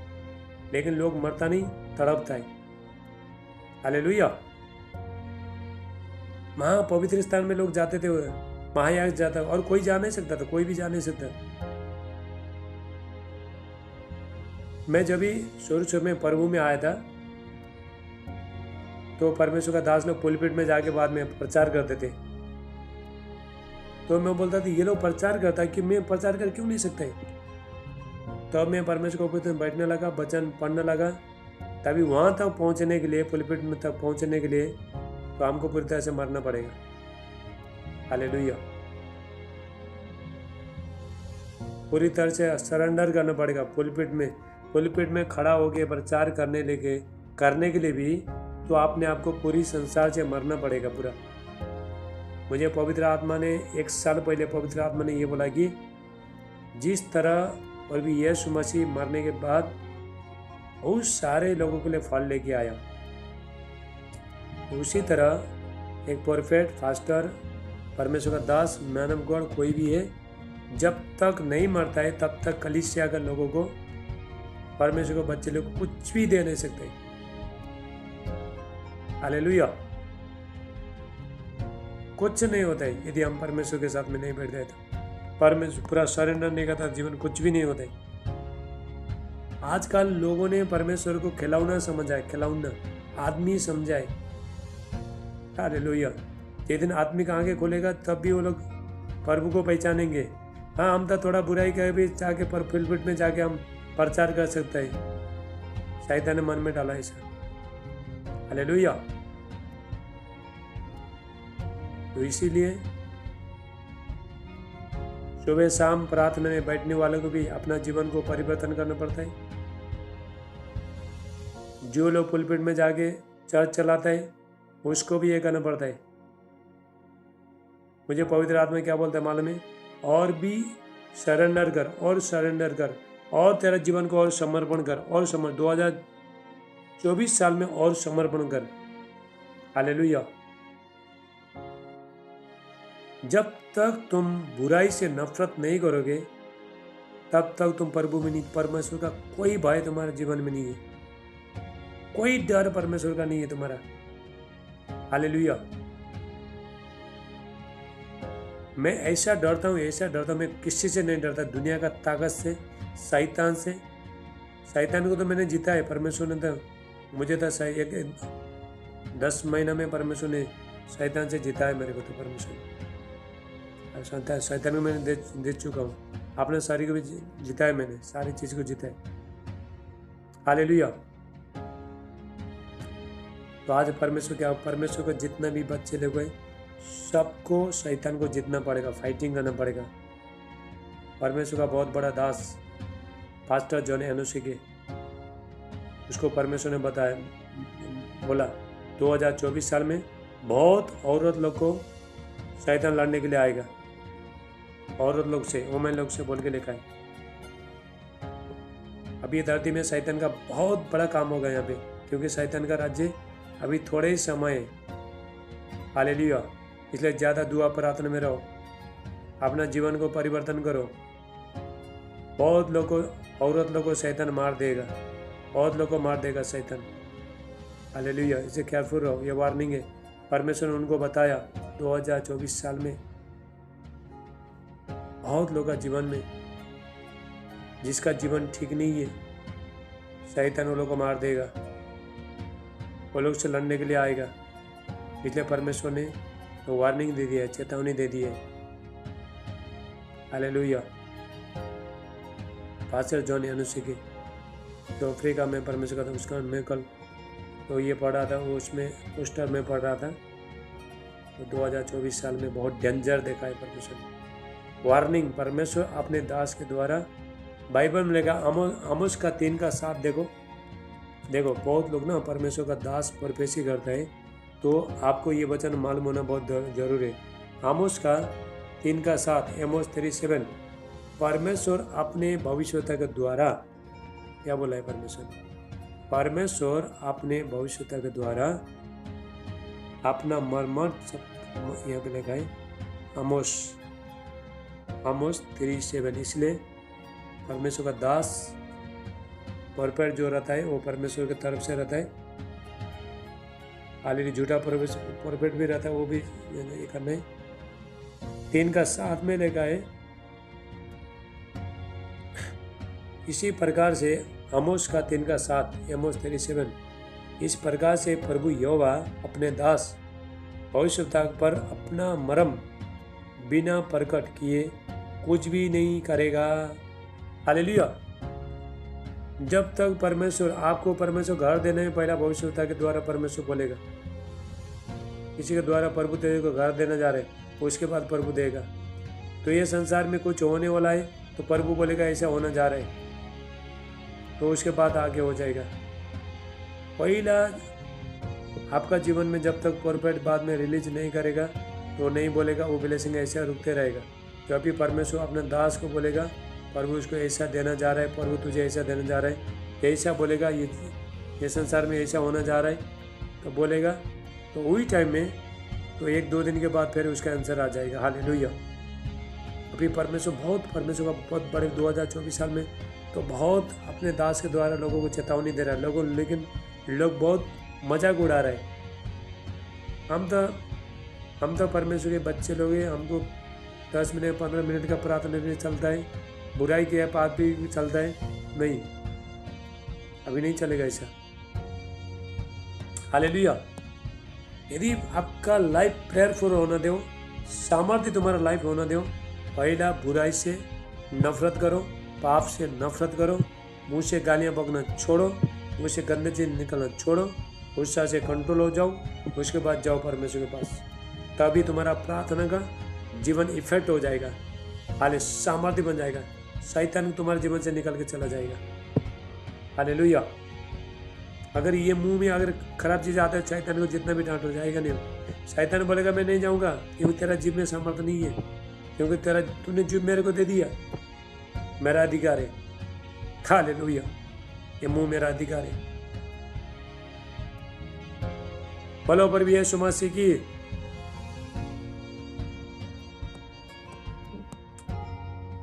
लेकिन लोग मरता नहीं, तड़पता है। हालेलुया। पवित्र स्थान में लोग जाते थे, महायाजक जाता, और कोई जा नहीं सकता था, कोई भी जा नहीं सकता। मैं जब भी शुरू में प्रभु में आया था, तो परमेश्वर का दास लोग पुलपिट में जाके बाद में प्रचार करते थे। तो मैं बोलता था ये लोग प्रचार करता है कि मैं प्रचार कर क्यों नहीं सकता है? तब मैं परमेश्वर के ऊपर बैठने लगा, वचन पढ़ने लगा। तभी वहां तक पहुंचने के लिए, पुलपिट में तक पहुंचने के लिए, तो हमको पूरी तरह से मरना पड़ेगा। हालेलुया। पूरी तरह से सरेंडर करना पड़ेगा। पुलपिट में खड़ा होके प्रचार करने के लिए भी तो आपने आपको पूरी संसार से मरना पड़ेगा पूरा। मुझे पवित्र आत्मा ने 1 साल पहले पवित्र आत्मा ने ये बोला कि जिस तरह और भी यीशु मसीह मरने के बाद बहुत सारे लोगों के लिए फल लेके आया, उसी तरह एक परफेक्ट फास्टर, परमेश्वर का दास, मैन ऑफ गॉड कोई भी है, जब तक नहीं मरता है तब तक कलीसिया के लोगों को, परमेश्वर के बच्चे लोग को कुछ भी दे नहीं सकते। हालेलुया। कुछ नहीं होता है यदि हम परमेश्वर के साथ में नहीं बैठ जाए तो। परमेश्वर पूरा सरेंडर नहीं करता, जीवन कुछ भी नहीं होता है। आजकल लोगों ने परमेश्वर को खिलौना समझा है, खिलौना आदमी समझा है। हालेलुया। जिस दिन आदमी का आंखें खोलेगा तब भी वो लोग प्रभु को पहचानेंगे। हाँ, हम तो थोड़ा बुराई कर भी जाके पुलपिट में जाके हम प्रचार कर सकते हैं। शैतान ने मन में डाला ऐसा। हालेलुया। तो इसीलिए सुबह शाम प्रार्थना में बैठने वालों को भी अपना जीवन को परिवर्तन करना पड़ता है। जो लोग पुलपिट में जाके चर्च चलाता है उसको भी ये करना पड़ता है। मुझे पवित्र आत्मा क्या बोलता है मालूम है? और भी सरेंडर कर और सरेंडर कर और तेरा जीवन को और समर्पण कर और 2024 साल में और समर्पण कर। हालेलुया। जब तक तुम बुराई से नफरत नहीं करोगे तब तक तुम प्रभु में नहीं, परमेश्वर का कोई भय तुम्हारे जीवन में नहीं है, कोई डर परमेश्वर का नहीं है तुम्हारा। हालेलुया। मैं ऐसा डरता हूँ, मैं किसी से नहीं डरता, दुनिया का ताकत से, शैतान से। शैतान को तो मैंने जीता है, परमेश्वर ने तो मुझे तो 10 महीना में परमेश्वर ने शैतान से जीता है मेरे को। तो परमेश्वर शैतान को मैंने दे चुका हूँ, अपने शरीर को भी जीता है मैंने, सारी चीज को जीता है। हालेलुया। तो आज परमेश्वर को जितना भी बच्चे लोग हैं सबको शैतान को जीतना पड़ेगा, फाइटिंग करना पड़ेगा। परमेश्वर का बहुत बड़ा दास पास्टर जॉन एनोसिके, उसको परमेश्वर ने बताया, बोला 2024 साल में बहुत औरत लोग को शैतान लड़ने के लिए आएगा, औरत लोग से, वुमेन लोग से बोल के लिखा है। अभी ये धरती में शैतान का बहुत बड़ा काम होगा यहाँ पे, क्योंकि शैतान का राज्य अभी थोड़े ही समय है। हालेलुया। इसलिए ज़्यादा दुआ प्रार्थना में रहो, अपना जीवन को परिवर्तन करो। बहुत लोग को, औरत लोग को शैतान मार देगा, बहुत लोग को मार देगा शैतान। हालेलुया। इसे केयरफुल रहो, ये वार्निंग है। परमेश्वर ने उनको बताया 2024 साल में बहुत लोगों का जीवन में, जिसका जीवन ठीक नहीं है, शैतान वो लोग को मार देगा, वो लोग से लड़ने के लिए आएगा। इसलिए परमेश्वर ने तो वार्निंग दे दिया है, चेतावनी दे दी है। हालेलुया। पास्टर जॉन एनोसिके जो अफ्रीका में परमेश्वर का था, उसका मैं कल तो ये पढ़ रहा था, उसमें पोस्टर में पढ़ रहा था। तो 2024 साल में बहुत डेंजर देखा है परमेश्वर। वार्निंग परमेश्वर अपने दास के द्वारा बाइबल में लिखा, आमोस का 3:7 देखो। बहुत लोग ना परमेश्वर का दास परफेसी करता है, तो आपको ये वचन मालूम होना बहुत जरूरी है। आमोस का 3:7, एमोस 3:7, परमेश्वर अपने भविष्यवक्ता के द्वारा क्या बोला है? परमेश्वर अपने भविष्यवक्ता के द्वारा अपना मर्मर, यहाँ पे लिखा है आमोस 3:7। इसलिए परमेश्वर का दास परफेक्ट जो रहता है वो परमेश्वर की तरफ से रहता है। हालेलुया। झूठा परफेक्ट भी रहता है, वो भी ये करना है। 3:7 में लिखा है, इसी प्रकार से आमोस का 3:7, एमोस 3:7, इस प्रकार से प्रभु यहोवा अपने दास भविष्यवक्ता पर अपना मर्म बिना प्रकट किए कुछ भी नहीं करेगा। हालेलुया। जब तक परमेश्वर आपको घर देने में पहला भविष्यवक्ता के द्वारा परमेश्वर बोलेगा, किसी के द्वारा प्रभु तेरे को घर देना जा रहे, उसके बाद प्रभु देगा। तो ये संसार में कुछ होने वाला है तो प्रभु बोलेगा ऐसा होना जा रहा है, तो उसके बाद आगे हो जाएगा। पहला आपका जीवन में जब तक परफेक्ट बाद में रिलीज नहीं करेगा तो नहीं बोलेगा, वो ब्लेसिंग ऐसा रुकते रहेगा। जब भी परमेश्वर अपने दास को बोलेगा, प्रभु उसको ऐसा देना जा रहा है, प्रभु तुझे ऐसा देना जा रहा है, ऐसा बोलेगा, ये संसार में ऐसा होना जा रहा है, तो बोलेगा, तो वही टाइम में तो 1-2 दिन के बाद फिर उसका आंसर आ जाएगा। हालेलुया। अभी परमेश्वर का बहुत बड़े 2024 साल में तो बहुत अपने दास के द्वारा लोगों को चेतावनी दे रहा है। लेकिन लोग बहुत मजाक उड़ा रहे हैं। हम तो परमेश्वर के बच्चे लोग हैं, हमको 10 मिनट 15 मिनट का प्रार्थना भी चलता है, बुराई के पाप भी चलता है, नहीं, अभी नहीं चलेगा ऐसा। हालेलुया। यदि आपका लाइफ प्रेयरफुल होना दो, सामर्थ्य तुम्हारा लाइफ होना दो, पहला बुराई से नफरत करो, पाप से नफरत करो, मुंह से गालियाँ बकना छोड़ो, मुंह से गंदे चीज निकलना छोड़ो, गुस्सा से कंट्रोल हो जाओ, उसके बाद जाओ परमेश्वर के पास। तभी तुम्हारा प्रार्थना का जीवन इफेक्ट हो जाएगा, हाले सामर्थ्य बन जाएगा, शैतान तुम्हारे जीवन से निकल के चला जाएगा। हालेलुया। अगर ये मुंह में अगर खराब चीज़ आता है, शैतान को जितना भी डांटो जाएगा नहीं। शैतान बोलेगा मैं नहीं जाऊँगा, क्योंकि तेरा जीभ में सामर्थ नहीं है, क्योंकि तूने जीभ मेरे को दे दिया, मेरा अधिकार है। हालेलुया, ये मुंह मेरा अधिकार है। बोलो प्रभु यीशु मसीह की।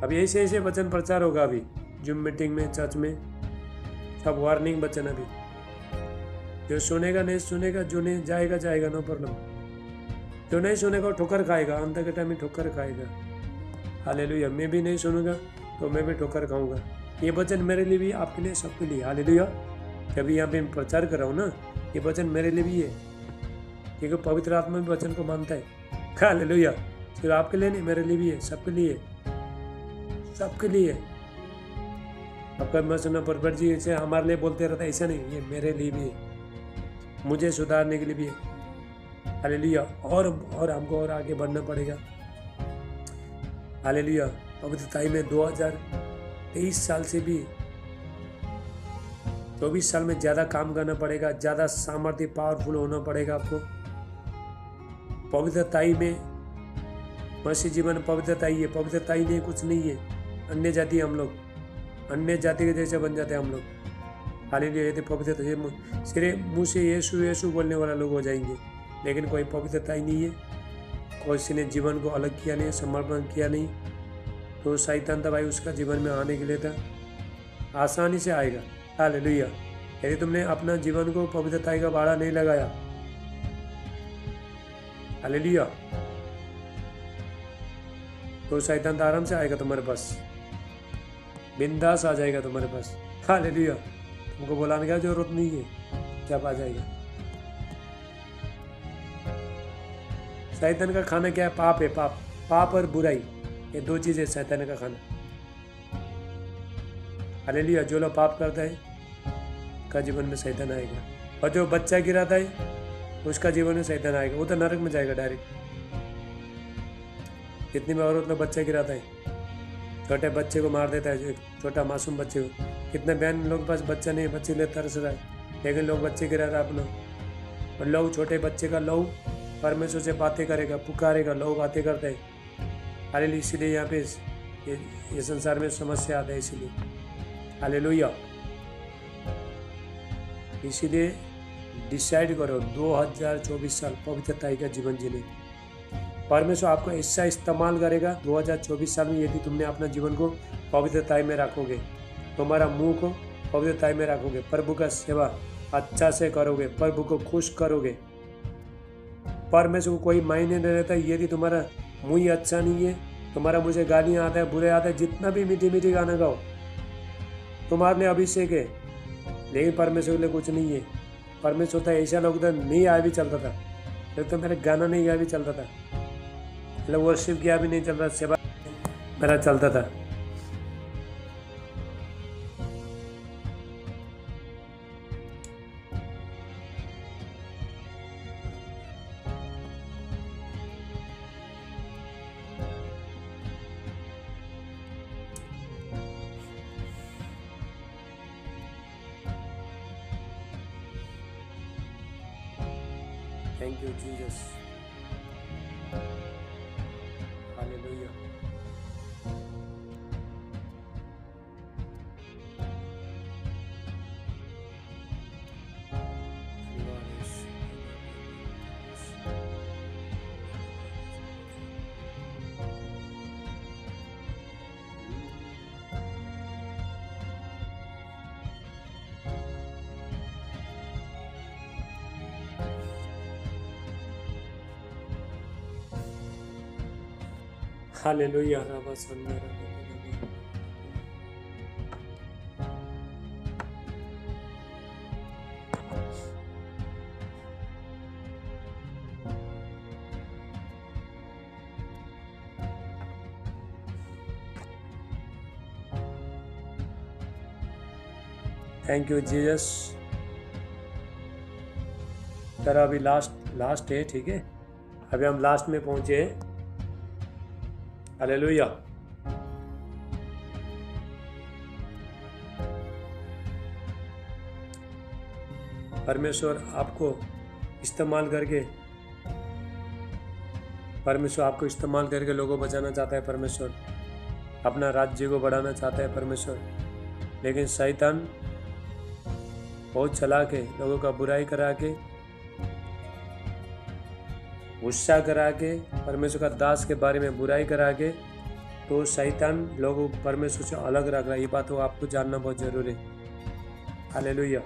अभी ऐसे ऐसे वचन प्रचार होगा, अभी जूम मीटिंग में, चर्च में, सब वार्निंग वचन। अभी जो सुनेगा नहीं सुनेगा, जो नहीं जाएगा जाएगा, नो प्रॉब्लम। जो नहीं सुनेगा ठोकर खाएगा, अंत के टाइम में ठोकर खाएगा। हालेलुया, मैं भी नहीं सुनूंगा तो मैं भी ठोकर खाऊंगा। ये वचन मेरे लिए भी, आपके लिए, सबके लिए। हालेलुया, जब यहाँ पे प्रचार कर रहा हूँ ना, ये वचन मेरे लिए भी है, क्योंकि पवित्र आत्मा भी वचन को मानता है। हालेलुया, सिर्फ आपके लिए नहीं, मेरे लिए भी है, सबके लिए, सबके लिए। आपका मैं सुना परवर जी ऐसे हमारे लिए बोलते रहता है, ऐसा नहीं, ये मेरे लिए भी है, मुझे सुधारने के लिए भी है। हालेलुया, और हमको और आगे बढ़ना पड़ेगा। हालेलुया, पवित्रताई में 2023 साल से भी 24 साल में ज़्यादा काम करना पड़ेगा, ज़्यादा सामर्थ्य, पावरफुल होना पड़ेगा आपको। पवित्रताई में मसीह जीवन पवित्रताई है, पवित्रताई नहीं कुछ नहीं है। अन्य जाति हम लोग, अन्य जाति के जैसे बन जाते हैं हम लोग। हालेलुया, यदि पवित्रता सिर्फ मुँह से यीशु यीशु बोलने वाला लोग हो जाएंगे, लेकिन कोई पवित्रताई नहीं है, किसी ने जीवन को अलग किया नहीं, समर्पण किया नहीं, तो शैतान तो भाई उसका जीवन में आने के लिए था आसानी से आएगा। हालेलुया, यदि तुमने अपना जीवन को पवित्रताई का भाड़ा नहीं लगाया, हालेलुया, तो शैतान आराम से आएगा तुम्हारे पास, बिंदास आ जाएगा तुम्हारे पास। हालेलुया, तुमको बुलाने की जरूरत नहीं है, जब आ जाएगा। शैतान का खाना क्या है? पाप है, पाप, पाप और बुराई, ये दो चीज़ है शैतान का खाना। हालेलुया, जो लोग पाप करता है का जीवन में शैतान आएगा, और जो बच्चा गिराता है उसका जीवन में शैतान आएगा, वो तो नरक में जाएगा डायरेक्ट। कितनी बार औरत लोग बच्चा गिराता है, छोटे बच्चे को मार देता है, जो छोटा मासूम बच्चे को। कितने बहन लोग के पास बच्चा नहीं, बच्चे ले तरस रहा है, लेकिन लोग बच्चे गिरा रहा है अपना। और लोग छोटे बच्चे का लहू परमेश्वर से बातें करेगा, पुकारेगा, लहू बातें करता है। हालेलुया, इसीलिए यहाँ पे ये संसार में समस्या आता है, इसीलिए। हालेलुया, इसीलिए डिसाइड करो 2024 साल पवित्रताई का जीवन जीने। परमेश्वर आपको ऐसा इस्तेमाल करेगा 2024 साल में, यदि तुमने अपना जीवन को पवित्रताई में रखोगे, तुम्हारा मुंह को पवित्रताई में रखोगे, प्रभु का सेवा अच्छा से करोगे, प्रभु को खुश करोगे। परमेश्वर को कोई मायने नहीं रहता यदि तुम्हारा मुंह ही अच्छा नहीं है, तुम्हारा मुझे गालियाँ आता है, बुरे आता है, जितना भी मीठी मीठी गाना गाओ, तुम्हारे लिए अभिषेक है, लेकिन परमेश्वर के लिए कुछ नहीं है। परमेश्वर था ऐसा लोग तो नहीं आया भी चलता था, तो मेरा गाना नहीं गाया भी चलता था, मतलब वर्शिप किया भी नहीं चल रहा, सेवा मेरा चलता था। Thank you, Jesus. Hallelujah. Hallelujah. Rabba Sandara. Thank you Jesus. Sir अभी लास्ट है, ठीक है, अभी हम लास्ट में पहुंचे हैं। हालेलुया। परमेश्वर आपको इस्तेमाल करके लोगों को बचाना चाहता है। परमेश्वर अपना राज्य को बढ़ाना चाहता है परमेश्वर, लेकिन शैतान बहुत चालाक है। लोगों का बुराई करा के, गुस्सा करा के, परमेश्वर का दास के बारे में बुराई करा के, तो शैतान लोगों को परमेश्वर से अलग रख रहा है। ये बात तो आपको जानना बहुत जरूरी है। हालेलुया।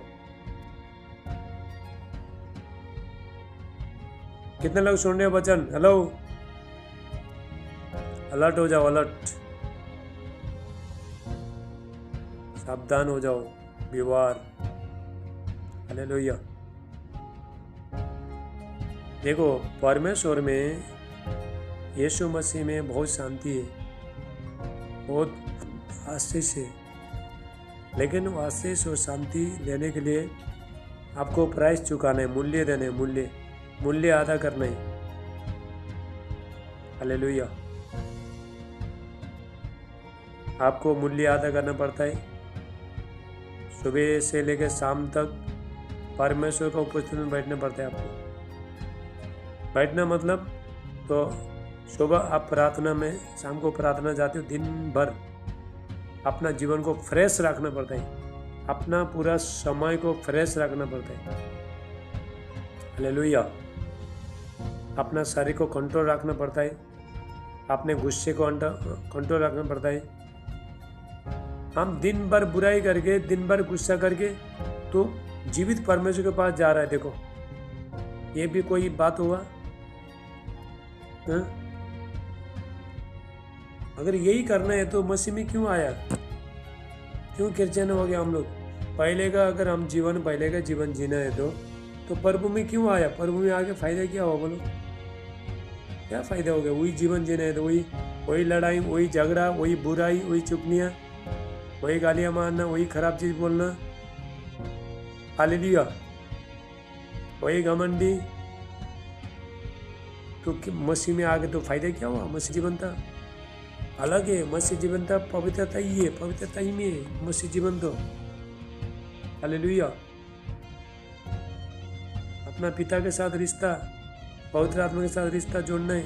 कितने लोग सुन रहे हो वचन? हेलो, अलर्ट हो जाओ, अलर्ट, सावधान हो जाओ, विवार। हालेलुया। देखो, परमेश्वर में, यीशु मसीह में बहुत शांति है, बहुत आशीष है, लेकिन वो आशीष और शांति लेने के लिए आपको प्राइस चुकाना है, मूल्य देना है, मूल्य अदा करना है। हालेलुया। आपको मूल्य अदा करना पड़ता है। सुबह से लेकर शाम तक परमेश्वर का उपस्थिति में बैठना पड़ता है आपको। बैठना मतलब, तो सुबह आप प्रार्थना में, शाम को प्रार्थना जाते हो, दिन भर अपना जीवन को फ्रेश रखना पड़ता है, अपना पूरा समय को फ्रेश रखना पड़ता है। हालेलुया। अपना शरीर को कंट्रोल रखना पड़ता है, अपने गुस्से को कंट्रोल रखना पड़ता है। हम दिन भर बुराई करके, दिन भर गुस्सा करके, तो जीवित परमेश्वर के पास जा रहा है। देखो, ये भी कोई बात हुआ? हाँ? अगर यही करना है तो मसीह में क्यों आया? क्यों क्रिश्चियन हो गया हम लोग? पहले का अगर हम पहले का जीवन जीना है तो प्रभु में क्यों आया? प्रभु में आके फायदा क्या हुआ? बोलो, क्या फायदा हो गया? वही जीवन जीना है तो वही लड़ाई, वही झगड़ा, वही बुराई, वही चुगलियाँ, वही गालियाँ मारना, वही खराब चीज बोलना। हालेलुया। वही घमंडी। तो मसीह में आगे तो फायदा क्या हुआ? मसीह जीवन था अलग है। मसीह जीवन था पवित्रता ही है, पवित्रता ही में है मसीह जीवन तो। हालेलुया। अपना पिता के साथ रिश्ता, पवित्र आत्मा के साथ रिश्ता जोड़ना है।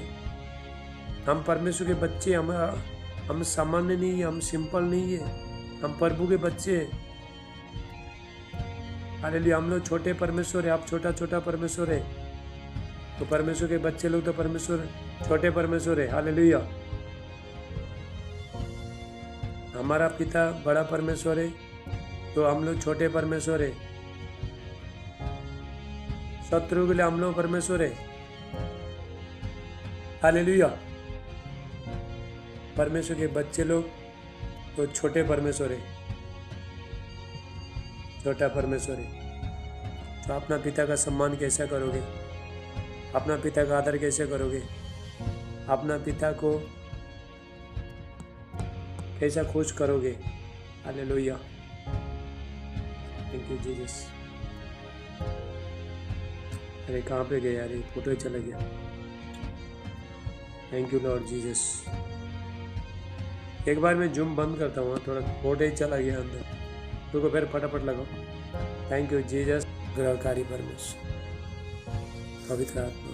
हम परमेश्वर के बच्चे, हम सामान्य नहीं है, हम सिंपल नहीं है, हम प्रभु के बच्चे हैं। हालेलुया। हम लोग छोटे परमेश्वर है, आप छोटा परमेश्वर है। तो परमेश्वर के बच्चे लोग तो परमेश्वर, छोटे परमेश्वर है। हालेलुया। हमारा पिता बड़ा परमेश्वर है, तो हम लोग छोटे परमेश्वर है। शत्रु के लिए हम लोग परमेश्वर है। हालेलुया। परमेश्वर के बच्चे लोग तो छोटे परमेश्वर है, छोटा परमेश्वर है। तो अपना पिता का सम्मान कैसा करोगे? अपना पिता का आदर कैसे करोगे? अपना पिता को कैसा खुश करोगे? हालेलुया। Thank you Jesus. अरे कहाँ पे गया? अरे फोटो ही चला गया। Thank you Lord Jesus. एक बार मैं जूम बंद करता हूँ, थोड़ा फोटो ही चला गया अंदर, तो फिर फटाफट लगाओ। Thank you Jesus. ग्रहकारी परमेश्वर, पवित्र आत्मा।